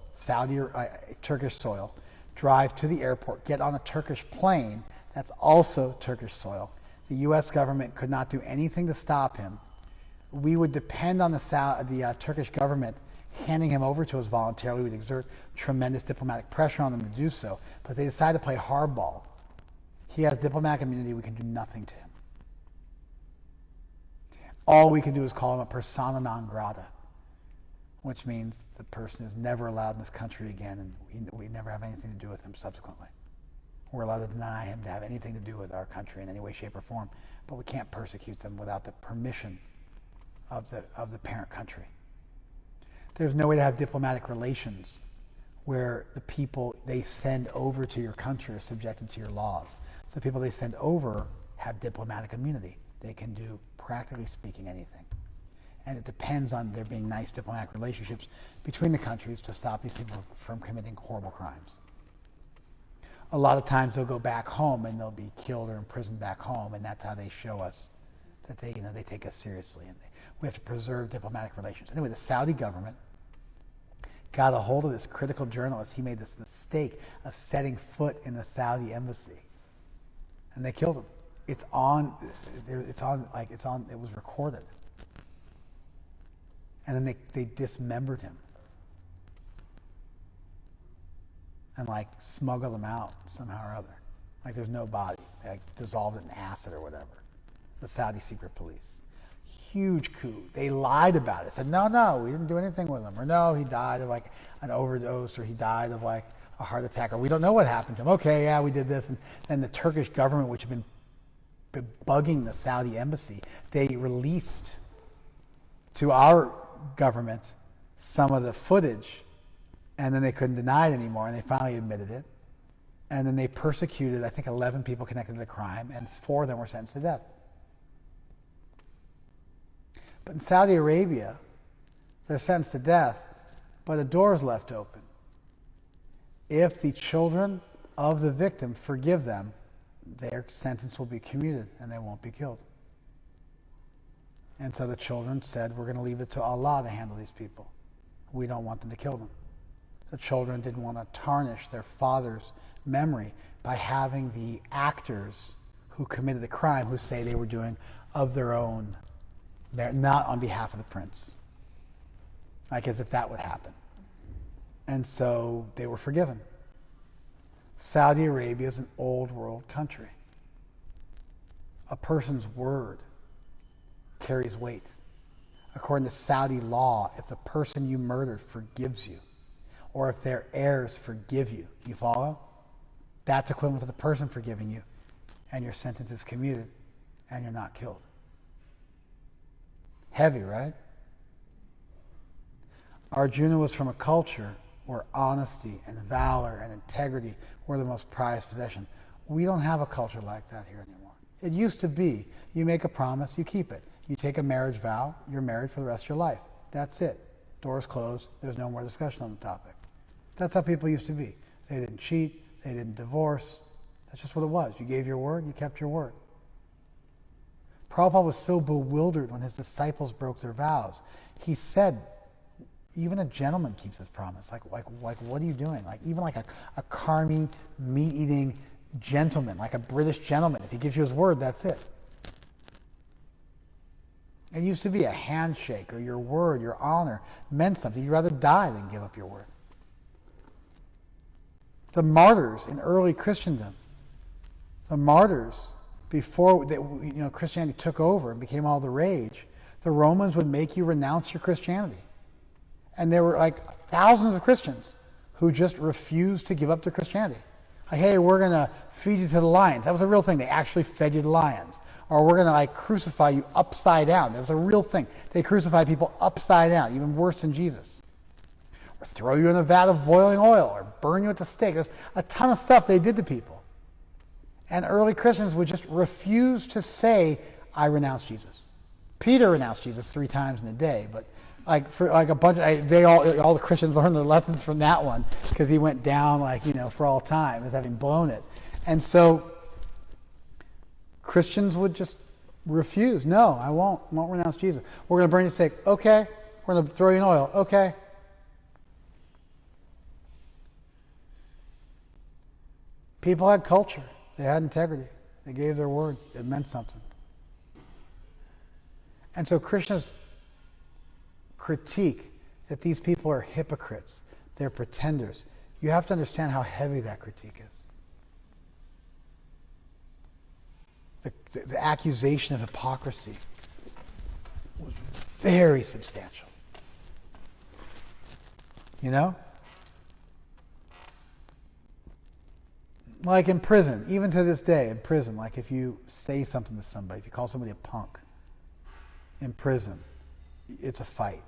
Turkish soil, drive to the airport, get on a Turkish plane, that's also Turkish soil. The U.S. government could not do anything to stop him. We would depend on the Turkish government handing him over to us voluntarily. We would exert tremendous diplomatic pressure on them to do so, but they decided to play hardball. He has diplomatic immunity. We can do nothing to him. All we can do is call him a persona non grata, which means the person is never allowed in this country again, and we never have anything to do with him subsequently. We're allowed to deny him to have anything to do with our country in any way, shape, or form, but we can't persecute them without the permission of the parent country. There's no way to have diplomatic relations where the people they send over to your country are subjected to your laws. So the people they send over have diplomatic immunity. They can do, practically speaking, anything. And it depends on there being nice diplomatic relationships between the countries to stop these people from committing horrible crimes. A lot of times they'll go back home and they'll be killed or imprisoned back home, and that's how they show us that they take us seriously, and we have to preserve diplomatic relations. Anyway, the Saudi government got a hold of this critical journalist. He made this mistake of setting foot in the Saudi embassy, and they killed him. It was recorded. And then they dismembered him and smuggled him out somehow or other. There's no body. They dissolved it in acid or whatever. The Saudi secret police. Huge coup. They lied about it. Said, no, we didn't do anything with him. Or no, he died of like an overdose, or he died of like a heart attack, or we don't know what happened to him. Okay, yeah, we did this. And then the Turkish government, which had been bugging the Saudi embassy, they released to our government some of the footage, and then they couldn't deny it anymore, and they finally admitted it. And then they persecuted, I think, 11 people connected to the crime, and 4 of them were sentenced to death. But in Saudi Arabia, they're sentenced to death, but the door's left open. If the children of the victim forgive them, their sentence will be commuted and they won't be killed. And so the children said, we're going to leave it to Allah to handle these people. We don't want them to kill them. The children didn't want to tarnish their father's memory by having the actors who committed the crime, who say they were doing of their own, not on behalf of the prince. Like as if that would happen. And so they were forgiven. Saudi Arabia is an old world country. A person's word carries weight. According to Saudi law, if the person you murdered forgives you, or if their heirs forgive you, you follow? That's equivalent to the person forgiving you, and your sentence is commuted, and you're not killed. Heavy, right? Arjuna was from a culture where honesty and valor and integrity were the most prized possession. We don't have a culture like that here anymore. It used to be, you make a promise, you keep it. You take a marriage vow, you're married for the rest of your life. That's it. Doors closed, there's no more discussion on the topic. That's how people used to be. They didn't cheat, they didn't divorce. That's just what it was. You gave your word, you kept your word. Prabhupada was so bewildered when his disciples broke their vows. He said, even a gentleman keeps his promise. Like what are you doing? Like even like a carny, meat-eating gentleman, like a British gentleman. If he gives you his word, that's it. It used to be a handshake or your word, your honor meant something. You'd rather die than give up your word. The martyrs in early Christendom, the martyrs before Christianity took over and became all the rage, the Romans would make you renounce your Christianity. And there were like thousands of Christians who just refused to give up their Christianity. Like, hey, we're going to feed you to the lions. That was a real thing. They actually fed you to lions. Or we're going to crucify you upside down. That was a real thing. They crucified people upside down, even worse than Jesus. Or throw you in a vat of boiling oil, or burn you at the stake. There's a ton of stuff they did to people. And early Christians would just refuse to say, I renounce Jesus. Peter renounced Jesus 3 times in a day, but all the Christians learned their lessons from that one, because he went down for all time as having blown it. And so Christians would just refuse. No, I won't renounce Jesus. We're going to burn you at the stake. Okay. We're going to throw you in oil. Okay. People had culture. They had integrity. They gave their word. It meant something. And so Krishna's critique that these people are hypocrites, they're pretenders, you have to understand how heavy that critique is. The accusation of hypocrisy was very substantial. You know? Like in prison, even to this day, in prison, like if you say something to somebody, if you call somebody a punk, in prison, it's a fight.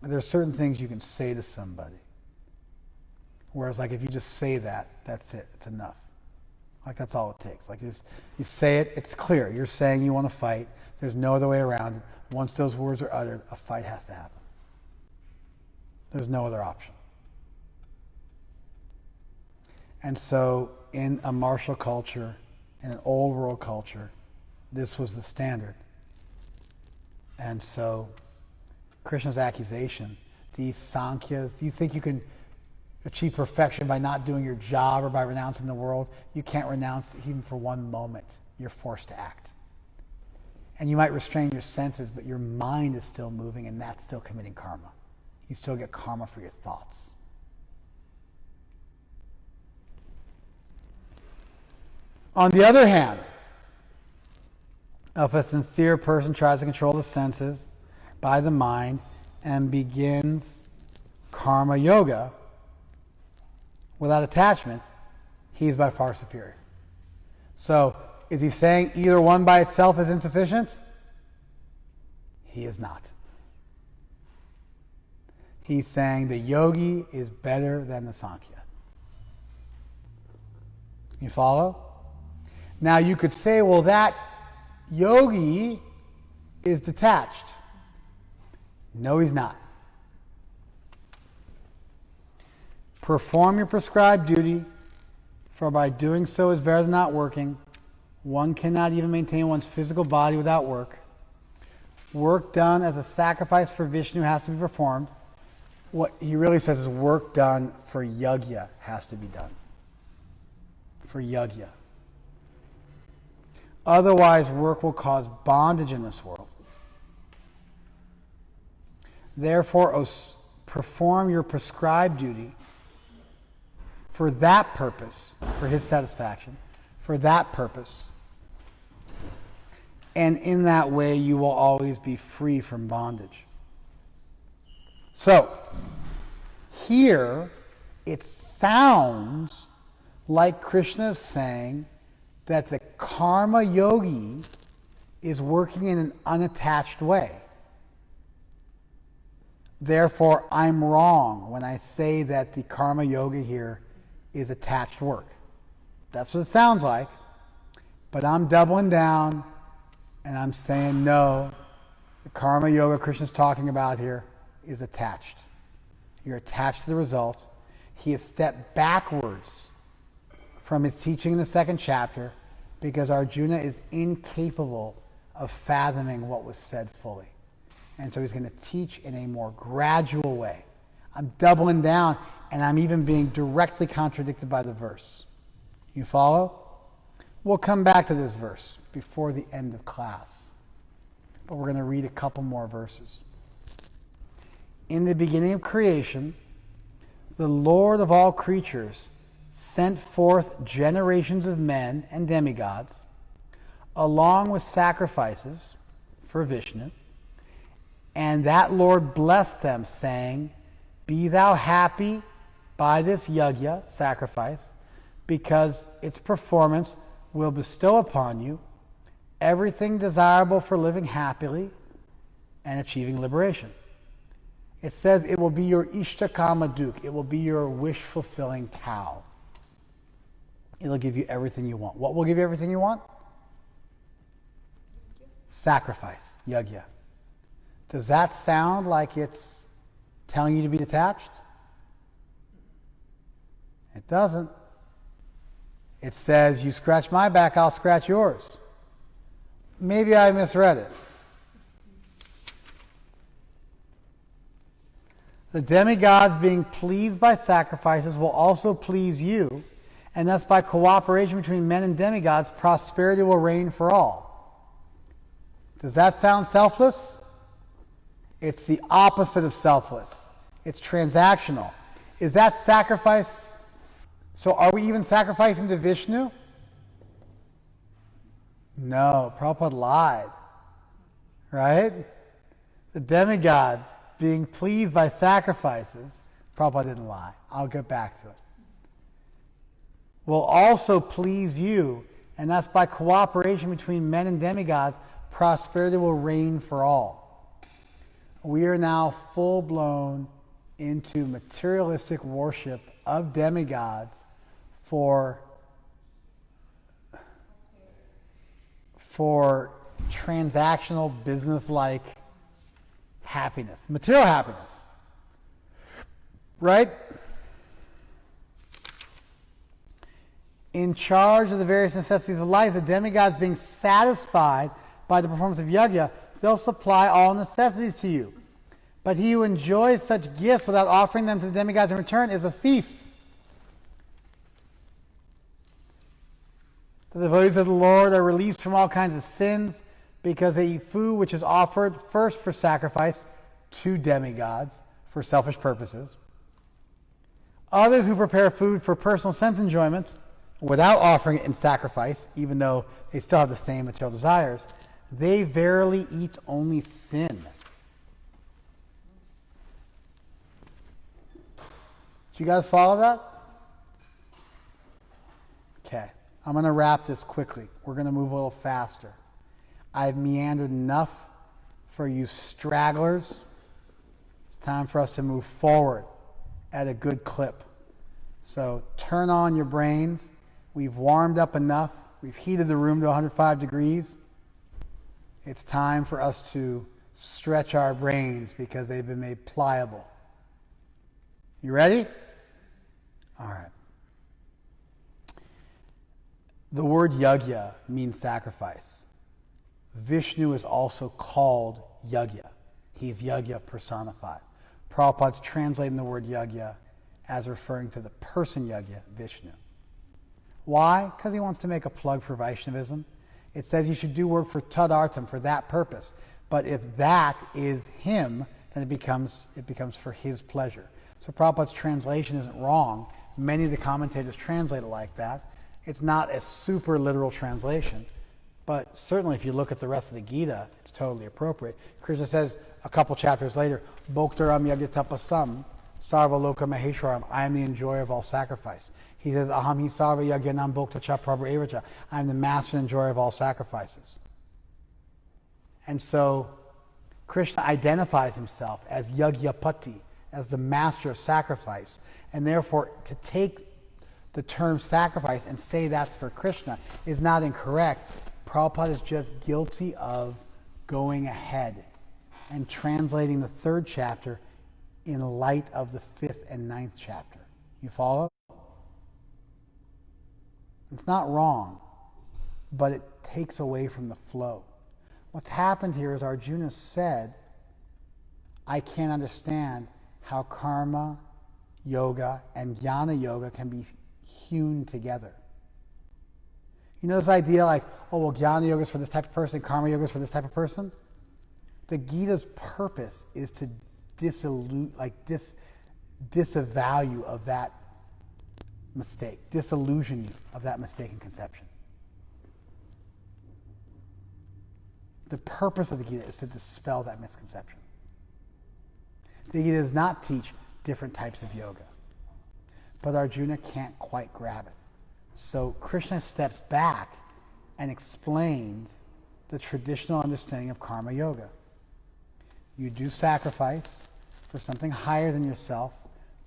There are certain things you can say to somebody. Whereas if you just say that, that's it. It's enough. That's all it takes. You say it, it's clear. You're saying you want to fight. There's no other way around it. Once those words are uttered, a fight has to happen. There's no other option. And so in a martial culture, in an old world culture, this was the standard. And so Krishna's accusation, these Sankhya's, do you think you can achieve perfection by not doing your job or by renouncing the world? You can't renounce even for one moment. You're forced to act. And you might restrain your senses, but your mind is still moving, and that's still committing karma. You still get karma for your thoughts. On the other hand, if a sincere person tries to control the senses by the mind and begins karma yoga without attachment, he is by far superior. So, is he saying either one by itself is insufficient? He is not. He's saying the yogi is better than the Sankhya. You follow? Now you could say, well, that yogi is detached. No, he's not. Perform your prescribed duty, for by doing so is better than not working. One cannot even maintain one's physical body without work. Work done as a sacrifice for Vishnu has to be performed. What he really says is work done for yajna has to be done. For yajna. Otherwise, work will cause bondage in this world. Therefore, perform your prescribed duty for that purpose, for his satisfaction, for that purpose. And in that way, you will always be free from bondage. So, here, it sounds like Krishna is saying that the karma yogi is working in an unattached way. Therefore, I'm wrong when I say that the karma yoga here is attached work. That's what it sounds like. But I'm doubling down and I'm saying no. The karma yoga Krishna's talking about here is attached. You're attached to the result. He has stepped backwards from his teaching in the second chapter because Arjuna is incapable of fathoming what was said fully. And so he's going to teach in a more gradual way. I'm doubling down, and I'm even being directly contradicted by the verse. You follow? We'll come back to this verse before the end of class. But we're going to read a couple more verses. In the beginning of creation, the Lord of all creatures sent forth generations of men and demigods, along with sacrifices for Vishnu. And that Lord blessed them, saying, be thou happy by this yajna, sacrifice, because its performance will bestow upon you everything desirable for living happily and achieving liberation. It says it will be your ishtakama duk. It will be your wish-fulfilling cow. It'll give you everything you want. What will give you everything you want? Sacrifice, yajna. Does that sound like it's telling you to be detached? It doesn't. It says, you scratch my back, I'll scratch yours. Maybe I misread it. The demigods being pleased by sacrifices will also please you, and thus by cooperation between men and demigods, prosperity will reign for all. Does that sound selfless? It's the opposite of selfless. It's transactional. Is that sacrifice? So are we even sacrificing to Vishnu? No, Prabhupada lied. Right? The demigods being pleased by sacrifices, Prabhupada didn't lie. I'll get back to it. Will also please you, and that's by cooperation between men and demigods, prosperity will reign for all. We are now full-blown into materialistic worship of demigods for transactional, business-like happiness, material happiness. Right? In charge of the various necessities of life, the demigods being satisfied by the performance of yajna, they'll supply all necessities to you. But he who enjoys such gifts without offering them to the demigods in return is a thief. The devotees of the Lord are released from all kinds of sins because they eat food which is offered first for sacrifice to demigods for selfish purposes. Others who prepare food for personal sense enjoyment without offering it in sacrifice, even though they still have the same material desires, they verily eat only sin. Do you guys follow that? Okay, I'm going to wrap this quickly. We're going to move a little faster. I've meandered enough for you stragglers. It's time for us to move forward at a good clip. So turn on your brains. We've warmed up enough. We've heated the room to 105 degrees. It's time for us to stretch our brains because they've been made pliable. You ready? All right. The word yajna means sacrifice. Vishnu is also called yajna. He's yajna personified. Prabhupada's translating the word yajna as referring to the person yajna, Vishnu. Why? Because he wants to make a plug for Vaishnavism. It says you should do work for tadartam, for that purpose. But if that is him, then it becomes for his pleasure. So Prabhupada's translation isn't wrong. Many of the commentators translate it like that. It's not a super literal translation, but certainly if you look at the rest of the Gita, it's totally appropriate. Krishna says a couple chapters later, Bhoktaram yagyatapasam sarva loka maheshwaram, I am the enjoyer of all sacrifice. He says, Aham hi sarva yagyanam bhokta cha prabhu evacha, I am the master and enjoyer of all sacrifices. And so Krishna identifies himself as Yagyapati, as the master of sacrifice, and therefore to take the term sacrifice and say that's for Krishna is not incorrect. Prabhupada is just guilty of going ahead and translating the 3rd chapter in light of the 5th and 9th chapter. You follow? It's not wrong, but it takes away from the flow. What's happened here is Arjuna said, I can't understand how karma yoga and jnana yoga can be hewn together. You know this idea like, oh, well, jnana yoga is for this type of person, karma yoga is for this type of person? The Gita's purpose is to disavow you of that mistake, disillusion you of that mistaken conception. The purpose of the Gita is to dispel that misconception. The Gita does not teach different types of yoga, but Arjuna can't quite grab it. So Krishna steps back and explains the traditional understanding of karma yoga. You do sacrifice for something higher than yourself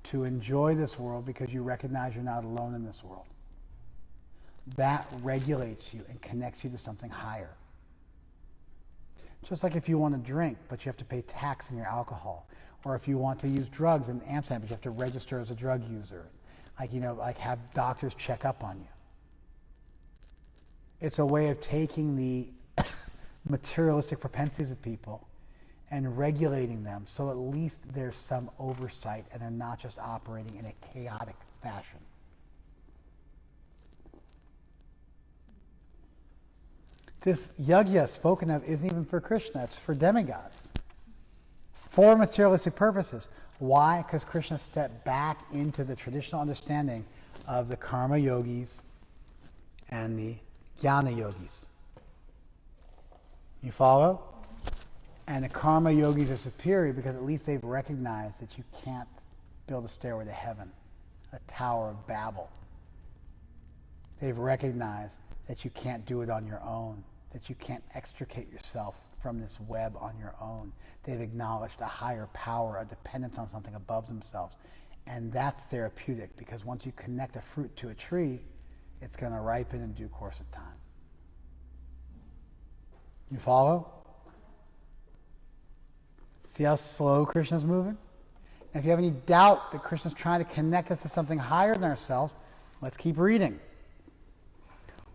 to enjoy this world because you recognize you're not alone in this world. That regulates you and connects you to something higher. Just like if you want to drink, but you have to pay tax on your alcohol, or if you want to use drugs in Amsterdam, but you have to register as a drug user, like have doctors check up on you. It's a way of taking the materialistic propensities of people and regulating them so at least there's some oversight and they're not just operating in a chaotic fashion. This yajna spoken of isn't even for Krishna, it's for demigods. For materialistic purposes. Why? Because Krishna stepped back into the traditional understanding of the karma yogis and the jnana yogis. You follow? And the karma yogis are superior because at least they've recognized that you can't build a stairway to heaven, a Tower of Babel. They've recognized that you can't do it on your own, that you can't extricate yourself from this web on your own. They've acknowledged a higher power, a dependence on something above themselves. And that's therapeutic because once you connect a fruit to a tree, it's going to ripen in due course of time. You follow? See how slow Krishna's moving? And if you have any doubt that Krishna's trying to connect us to something higher than ourselves, let's keep reading.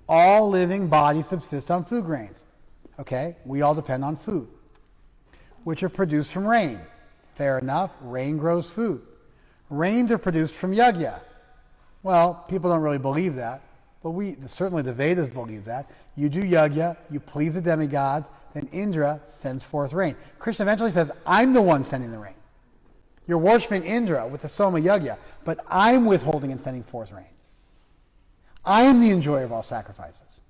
All living bodies subsist on food grains. Okay, we all depend on food, which are produced from rain. Fair enough, rain grows food. Rains are produced from yajna. Well, people don't really believe that, but certainly the Vedas believe that. You do yajna, you please the demigods, then Indra sends forth rain. Krishna eventually says, I'm the one sending the rain. You're worshiping Indra with the Soma Yajna, but I'm withholding and sending forth rain. I am the enjoyer of all sacrifices.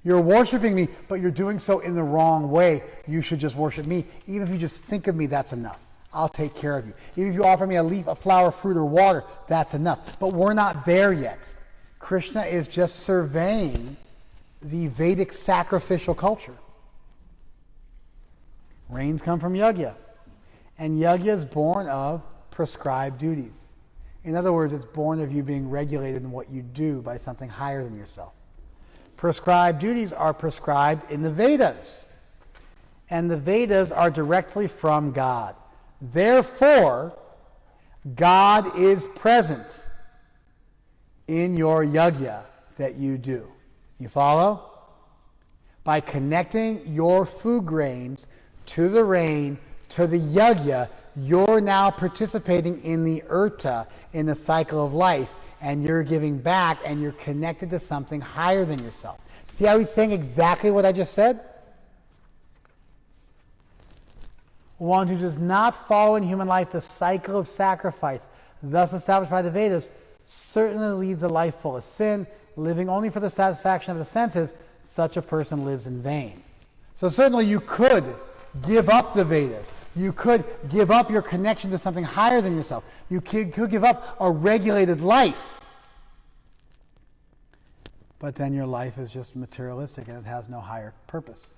You're worshiping me, but you're doing so in the wrong way. You should just worship me. Even if you just think of me, that's enough. I'll take care of you. Even if you offer me a leaf, a flower, fruit, or water, that's enough. But we're not there yet. Krishna is just surveying the Vedic sacrificial culture. Rains come from yajna. And yajna is born of prescribed duties. In other words, it's born of you being regulated in what you do by something higher than yourself. Prescribed duties are prescribed in the Vedas. And the Vedas are directly from God. Therefore, God is present in your yajna that you do. You follow? By connecting your food grains to the rain, to the yajna, you're now participating in the urta, in the cycle of life, and you're giving back, and you're connected to something higher than yourself. See how he's saying exactly what I just said? One who does not follow in human life the cycle of sacrifice, thus established by the Vedas, certainly leads a life full of sin, living only for the satisfaction of the senses. Such a person lives in vain. So certainly you could give up the Vedas. You could give up your connection to something higher than yourself. You could give up a regulated life. But then your life is just materialistic and it has no higher purpose.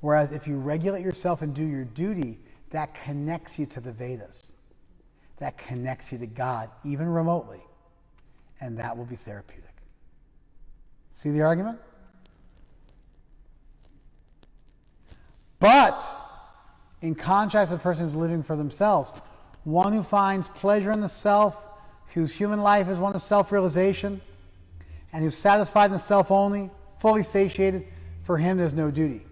Whereas if you regulate yourself and do your duty, that connects you to the Vedas. That connects you to God, even remotely. And that will be therapeutic. See the argument? But, in contrast to the person who's living for themselves, one who finds pleasure in the self, whose human life is one of self-realization, and who's satisfied in the self only, fully satiated, for him there's no duty.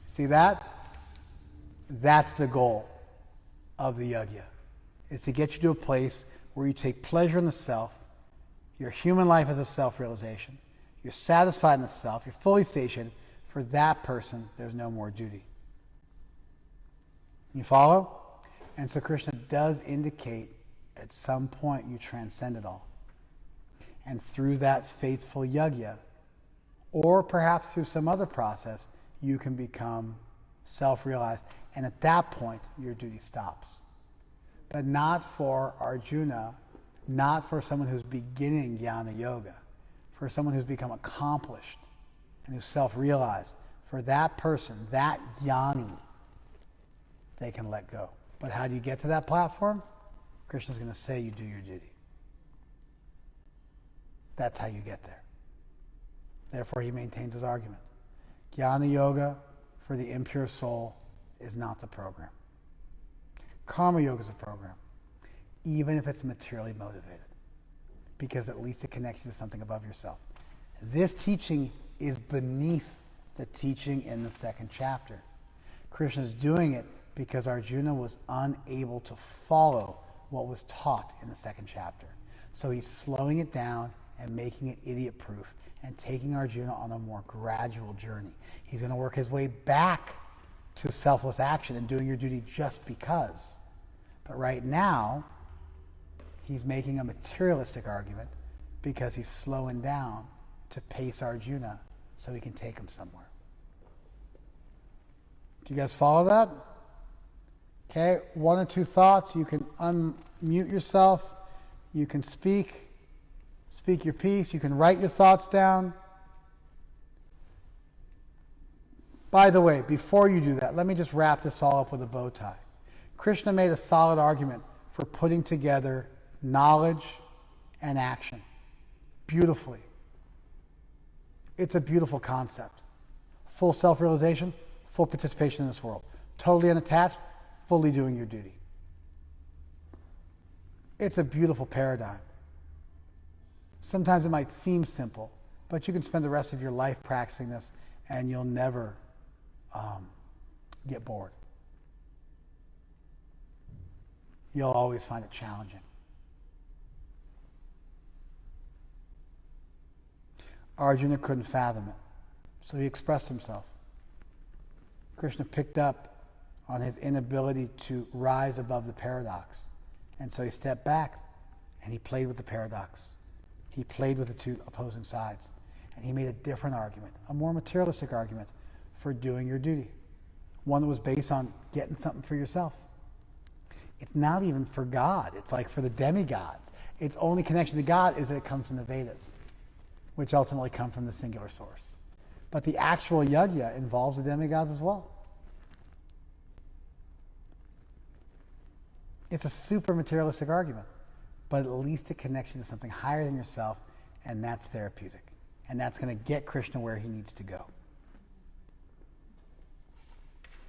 See that? That's the goal of the yajna, is to get you to a place where you take pleasure in the self, your human life is a self-realization, you're satisfied in the self, you're fully satiated. For that person, there's no more duty. You follow? And so Krishna does indicate at some point you transcend it all. And through that faithful yajna, or perhaps through some other process, you can become self-realized. And at that point, your duty stops. But not for Arjuna, not for someone who's beginning jnana yoga, for someone who's become accomplished and who's self-realized. For that person, that jnani, they can let go. But how do you get to that platform? Krishna's going to say you do your duty. That's how you get there. Therefore, he maintains his argument. Jnana yoga for the impure soul is not the program. Karma yoga is a program, even if it's materially motivated, because at least it connects you to something above yourself. This teaching is beneath the teaching in the second chapter. Krishna is doing it because Arjuna was unable to follow what was taught in the second chapter. So he's slowing it down and making it idiot-proof and taking Arjuna on a more gradual journey. He's going to work his way back to selfless action and doing your duty just because. But right now, he's making a materialistic argument because he's slowing down to pace Arjuna so he can take him somewhere. Do you guys follow that? Okay, one or two thoughts. You can unmute yourself. You can speak your piece. You can write your thoughts down. By the way, before you do that, let me just wrap this all up with a bow tie. Krishna made a solid argument for putting together knowledge and action beautifully. It's a beautiful concept. Full self-realization, full participation in this world. Totally unattached, fully doing your duty. It's a beautiful paradigm. Sometimes it might seem simple, but you can spend the rest of your life practicing this and you'll never get bored. You'll always find it challenging. Arjuna couldn't fathom it, so he expressed himself. Krishna picked up on his inability to rise above the paradox, and so he stepped back and he played with the paradox. He played with the two opposing sides. And he made a different argument, a more materialistic argument for doing your duty. One that was based on getting something for yourself. It's not even for God. It's like for the demigods. Its only connection to God is that it comes from the Vedas, which ultimately come from the singular source. But the actual yajna involves the demigods as well. It's a super materialistic argument, but at least it connects you to something higher than yourself, and that's therapeutic. And that's going to get Krishna where he needs to go.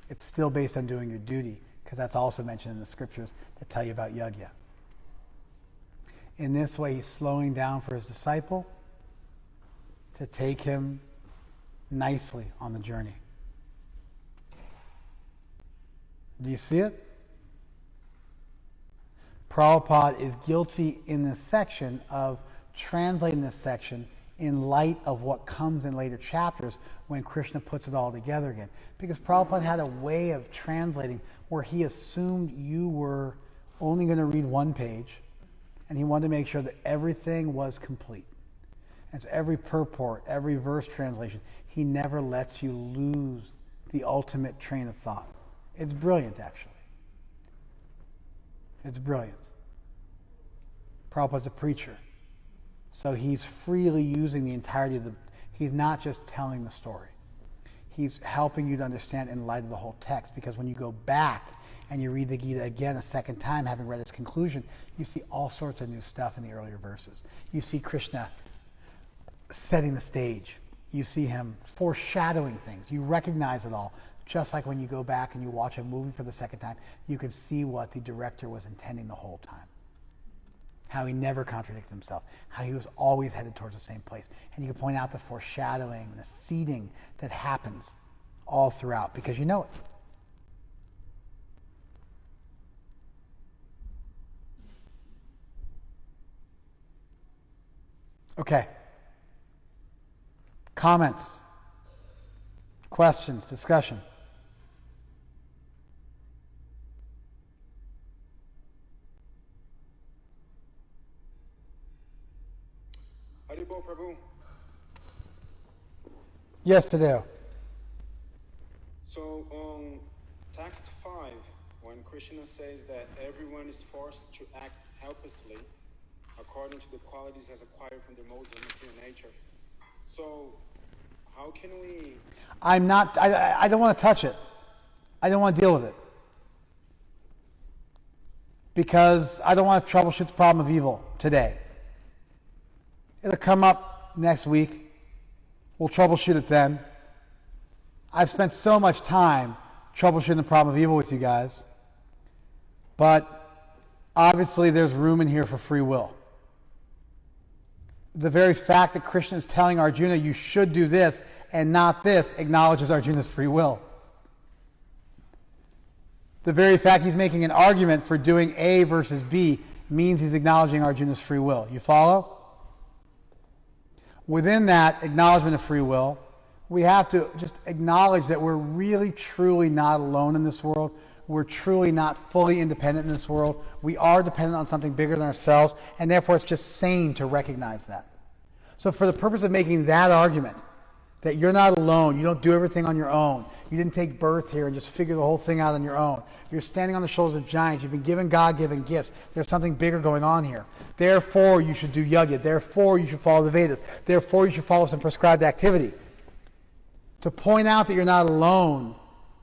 It's still based on doing your duty, because that's also mentioned in the scriptures that tell you about yajna. In this way, he's slowing down for his disciple to take him nicely on the journey. Do you see it? Prabhupada is guilty in this section of translating this section in light of what comes in later chapters when Krishna puts it all together again. Because Prabhupada had a way of translating where he assumed you were only going to read one page, and he wanted to make sure that everything was complete. And so every purport, every verse translation, he never lets you lose the ultimate train of thought. It's brilliant, actually. It's brilliant. Prabhupada's a preacher. So he's freely using the entirety of he's not just telling the story. He's helping you to understand in light of the whole text, because when you go back and you read the Gita again a second time, having read its conclusion, you see all sorts of new stuff in the earlier verses. You see Krishna setting the stage. You see him foreshadowing things. You recognize it all. Just like when you go back and you watch a movie for the second time, you can see what the director was intending the whole time. How he never contradicted himself. How he was always headed towards the same place. And you can point out the foreshadowing, the seeding that happens all throughout, because you know it. Okay. Comments? Questions? Discussion? Haribol Prabhu. Yes, to do. So on text 5, when Krishna says that everyone is forced to act helplessly according to the qualities as acquired from their modes of material nature. So how can we... I don't want to touch it. I don't want to deal with it. Because I don't want to troubleshoot the problem of evil today. It'll come up next week. We'll troubleshoot it then. I've spent so much time troubleshooting the problem of evil with you guys. But obviously there's room in here for free will. The very fact that Krishna is telling Arjuna, you should do this and not this, acknowledges Arjuna's free will. The very fact he's making an argument for doing A versus B means he's acknowledging Arjuna's free will. You follow? Within that acknowledgement of free will, we have to just acknowledge that we're really, truly not alone in this world. We're truly not fully independent in this world. We are dependent on something bigger than ourselves, and therefore it's just sane to recognize that. So for the purpose of making that argument, that you're not alone, you don't do everything on your own, you didn't take birth here and just figure the whole thing out on your own, you're standing on the shoulders of giants, you've been given God-given gifts, there's something bigger going on here. Therefore you should do yajna, therefore you should follow the Vedas, therefore you should follow some prescribed activity. To point out that you're not alone,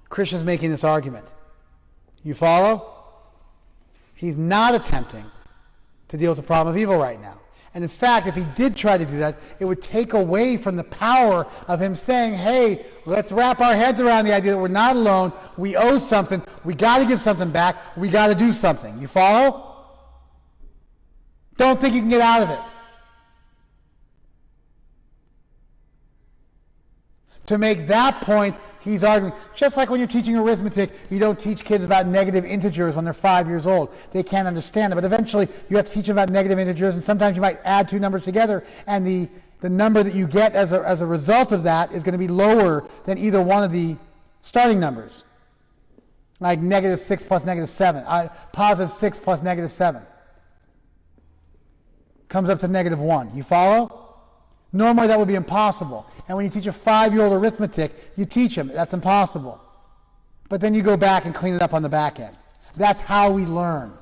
Krishna's making this argument. You follow? He's not attempting to deal with the problem of evil right now. And in fact, if he did try to do that, it would take away from the power of him saying, hey, let's wrap our heads around the idea that we're not alone, we owe something, we got to give something back, we got to do something. You follow? Don't think you can get out of it. To make that point, he's arguing, just like when you're teaching arithmetic, you don't teach kids about negative integers when they're 5 years old. They can't understand it, but eventually you have to teach them about negative integers, and sometimes you might add two numbers together, and the number that you get as a result of that is going to be lower than either one of the starting numbers. Like negative 6 plus negative 7, positive 6 plus negative 7. comes up to -1. You follow? Normally that would be impossible. And when you teach a 5-year-old arithmetic, you teach them. That's impossible. But then you go back and clean it up on the back end. That's how we learn.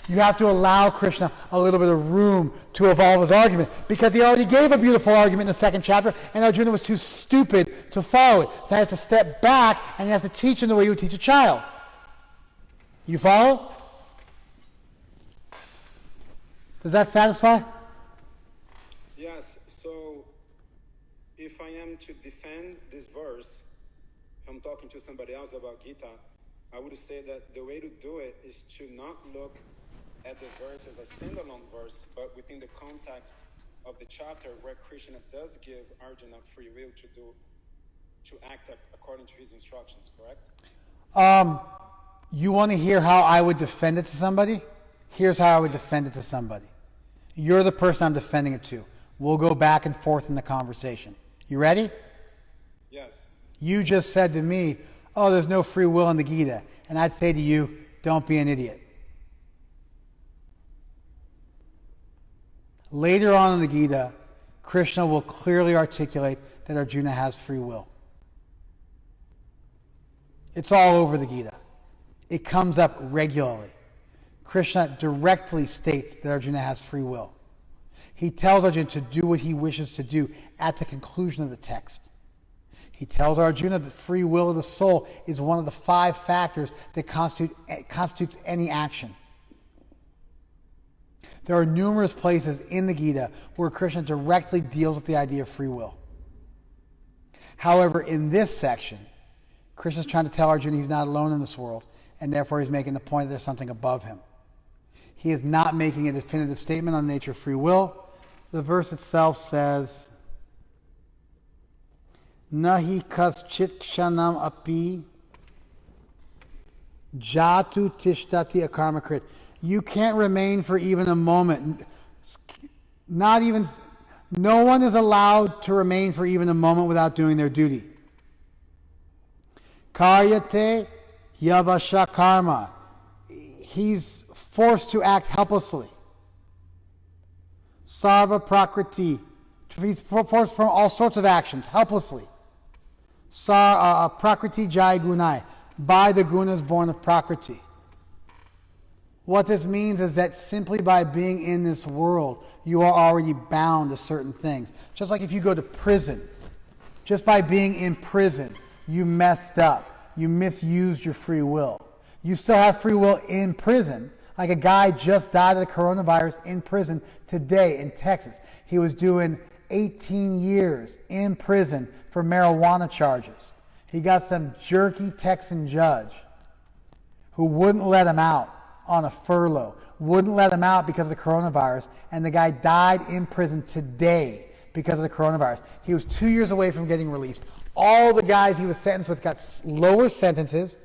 You have to allow Krishna a little bit of room to evolve his argument, because he already gave a beautiful argument in the second chapter, and Arjuna was too stupid to follow it. So he has to step back, and he has to teach him the way you would teach a child. You follow? Does that satisfy? Yes, so if I am to defend this verse, if I'm talking to somebody else about Gita, I would say that the way to do it is to not look at the verse as a standalone verse, but within the context of the chapter where Krishna does give Arjuna free will to act according to his instructions, correct? You want to hear how I would defend it to somebody? Here's how I would defend it to somebody. You're the person I'm defending it to. We'll go back and forth in the conversation. You ready? Yes. You just said to me, oh, there's no free will in the Gita. And I'd say to you, don't be an idiot. Later on in the Gita, Krishna will clearly articulate that Arjuna has free will. It's all over the Gita. It comes up regularly. Krishna directly states that Arjuna has free will. He tells Arjuna to do what he wishes to do at the conclusion of the text. He tells Arjuna that free will of the soul is one of the 5 factors that constitutes any action. There are numerous places in the Gita where Krishna directly deals with the idea of free will. However, in this section, Krishna's trying to tell Arjuna he's not alone in this world, and therefore he's making the point that there's something above him. He is not making a definitive statement on the nature of free will. The verse itself says, Nahi kaschit kshanam api jatu tishtati akarmakrit. You can't remain for even a moment. No one is allowed to remain for even a moment without doing their duty. Karyate yavasha karma. He's forced to act helplessly. Sarva prakriti. He's forced from all sorts of actions, helplessly. Prakriti jai gunai. By the gunas born of prakriti. What this means is that simply by being in this world, you are already bound to certain things. Just like if you go to prison, just by being in prison, you messed up. You misused your free will. You still have free will in prison. Like a guy just died of the coronavirus in prison today in Texas. He was doing 18 years in prison for marijuana charges. He got some jerky Texan judge who wouldn't let him out on a furlough, wouldn't let him out because of the coronavirus, and the guy died in prison today because of the coronavirus. He was 2 years away from getting released. All the guys he was sentenced with got lower sentences,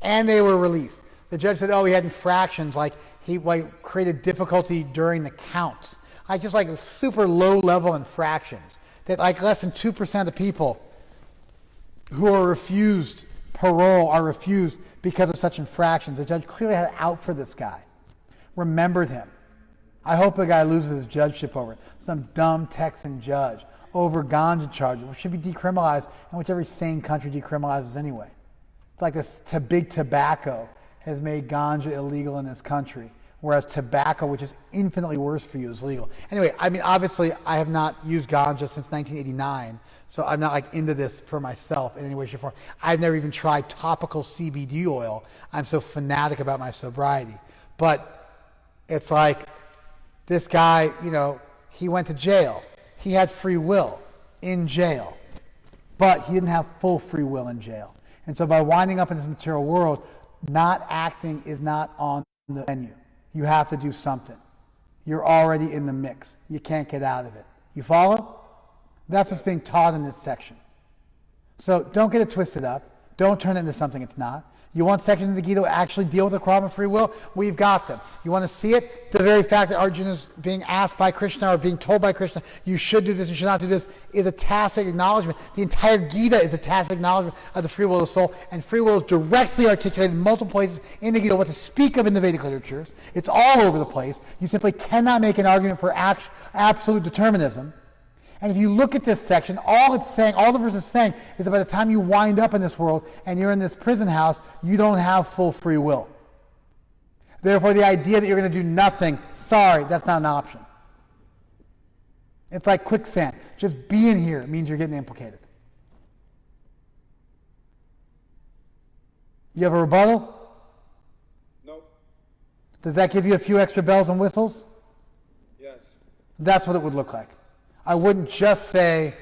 and they were released. The judge said, oh, he had infractions, like he created difficulty during the count. Just super low-level infractions that less than 2% of the people who are refused parole are refused because of such infractions. The judge clearly had it out for this guy, remembered him. I hope the guy loses his judgeship over it. Some dumb Texan judge over ganja charges, which should be decriminalized, and which every sane country decriminalizes anyway. It's like this big tobacco has made ganja illegal in this country, whereas tobacco, which is infinitely worse for you, is legal. Anyway, obviously, I have not used ganja since 1989, so I'm not into this for myself in any way, shape, or form. I've never even tried topical CBD oil. I'm so fanatic about my sobriety. But it's like this guy, he went to jail. He had free will in jail, but he didn't have full free will in jail. And so by winding up in this material world, not acting is not on the menu. You have to do something. You're already in the mix. You can't get out of it. You follow? That's what's being taught in this section. So don't get it twisted up. Don't turn it into something it's not. You want sections in the Gita to actually deal with the problem of free will? We've got them. You want to see it? The very fact that Arjuna is being asked by Krishna or being told by Krishna, you should do this, you should not do this, is a tacit acknowledgement. The entire Gita is a tacit acknowledgement of the free will of the soul, and free will is directly articulated in multiple places in the Gita, what to speak of in the Vedic literatures. It's all over the place. You simply cannot make an argument for absolute determinism. And if you look at this section, all it's saying, all the verse is saying, is that by the time you wind up in this world and you're in this prison house, you don't have full free will. Therefore, the idea that you're going to do nothing, sorry, that's not an option. It's like quicksand. Just being here means you're getting implicated. You have a rebuttal? No. Does that give you a few extra bells and whistles? Yes. That's what it would look like. I wouldn't just say,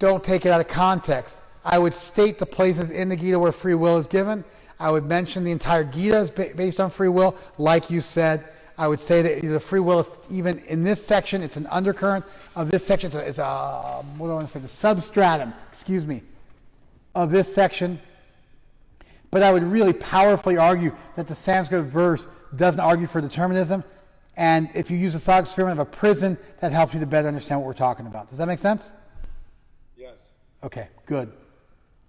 don't take it out of context. I would state the places in the Gita where free will is given. I would mention the entire Gita is based on free will, like you said. I would say that the free will is, even in this section, it's an undercurrent of this section. It's a what do I want to say? The substratum, of this section. But I would really powerfully argue that the Sanskrit verse doesn't argue for determinism. And if you use a thought experiment of a prison, that helps you to better understand what we're talking about. Does that make sense? Yes. Okay, good.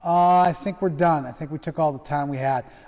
I think we're done. I think we took all the time we had.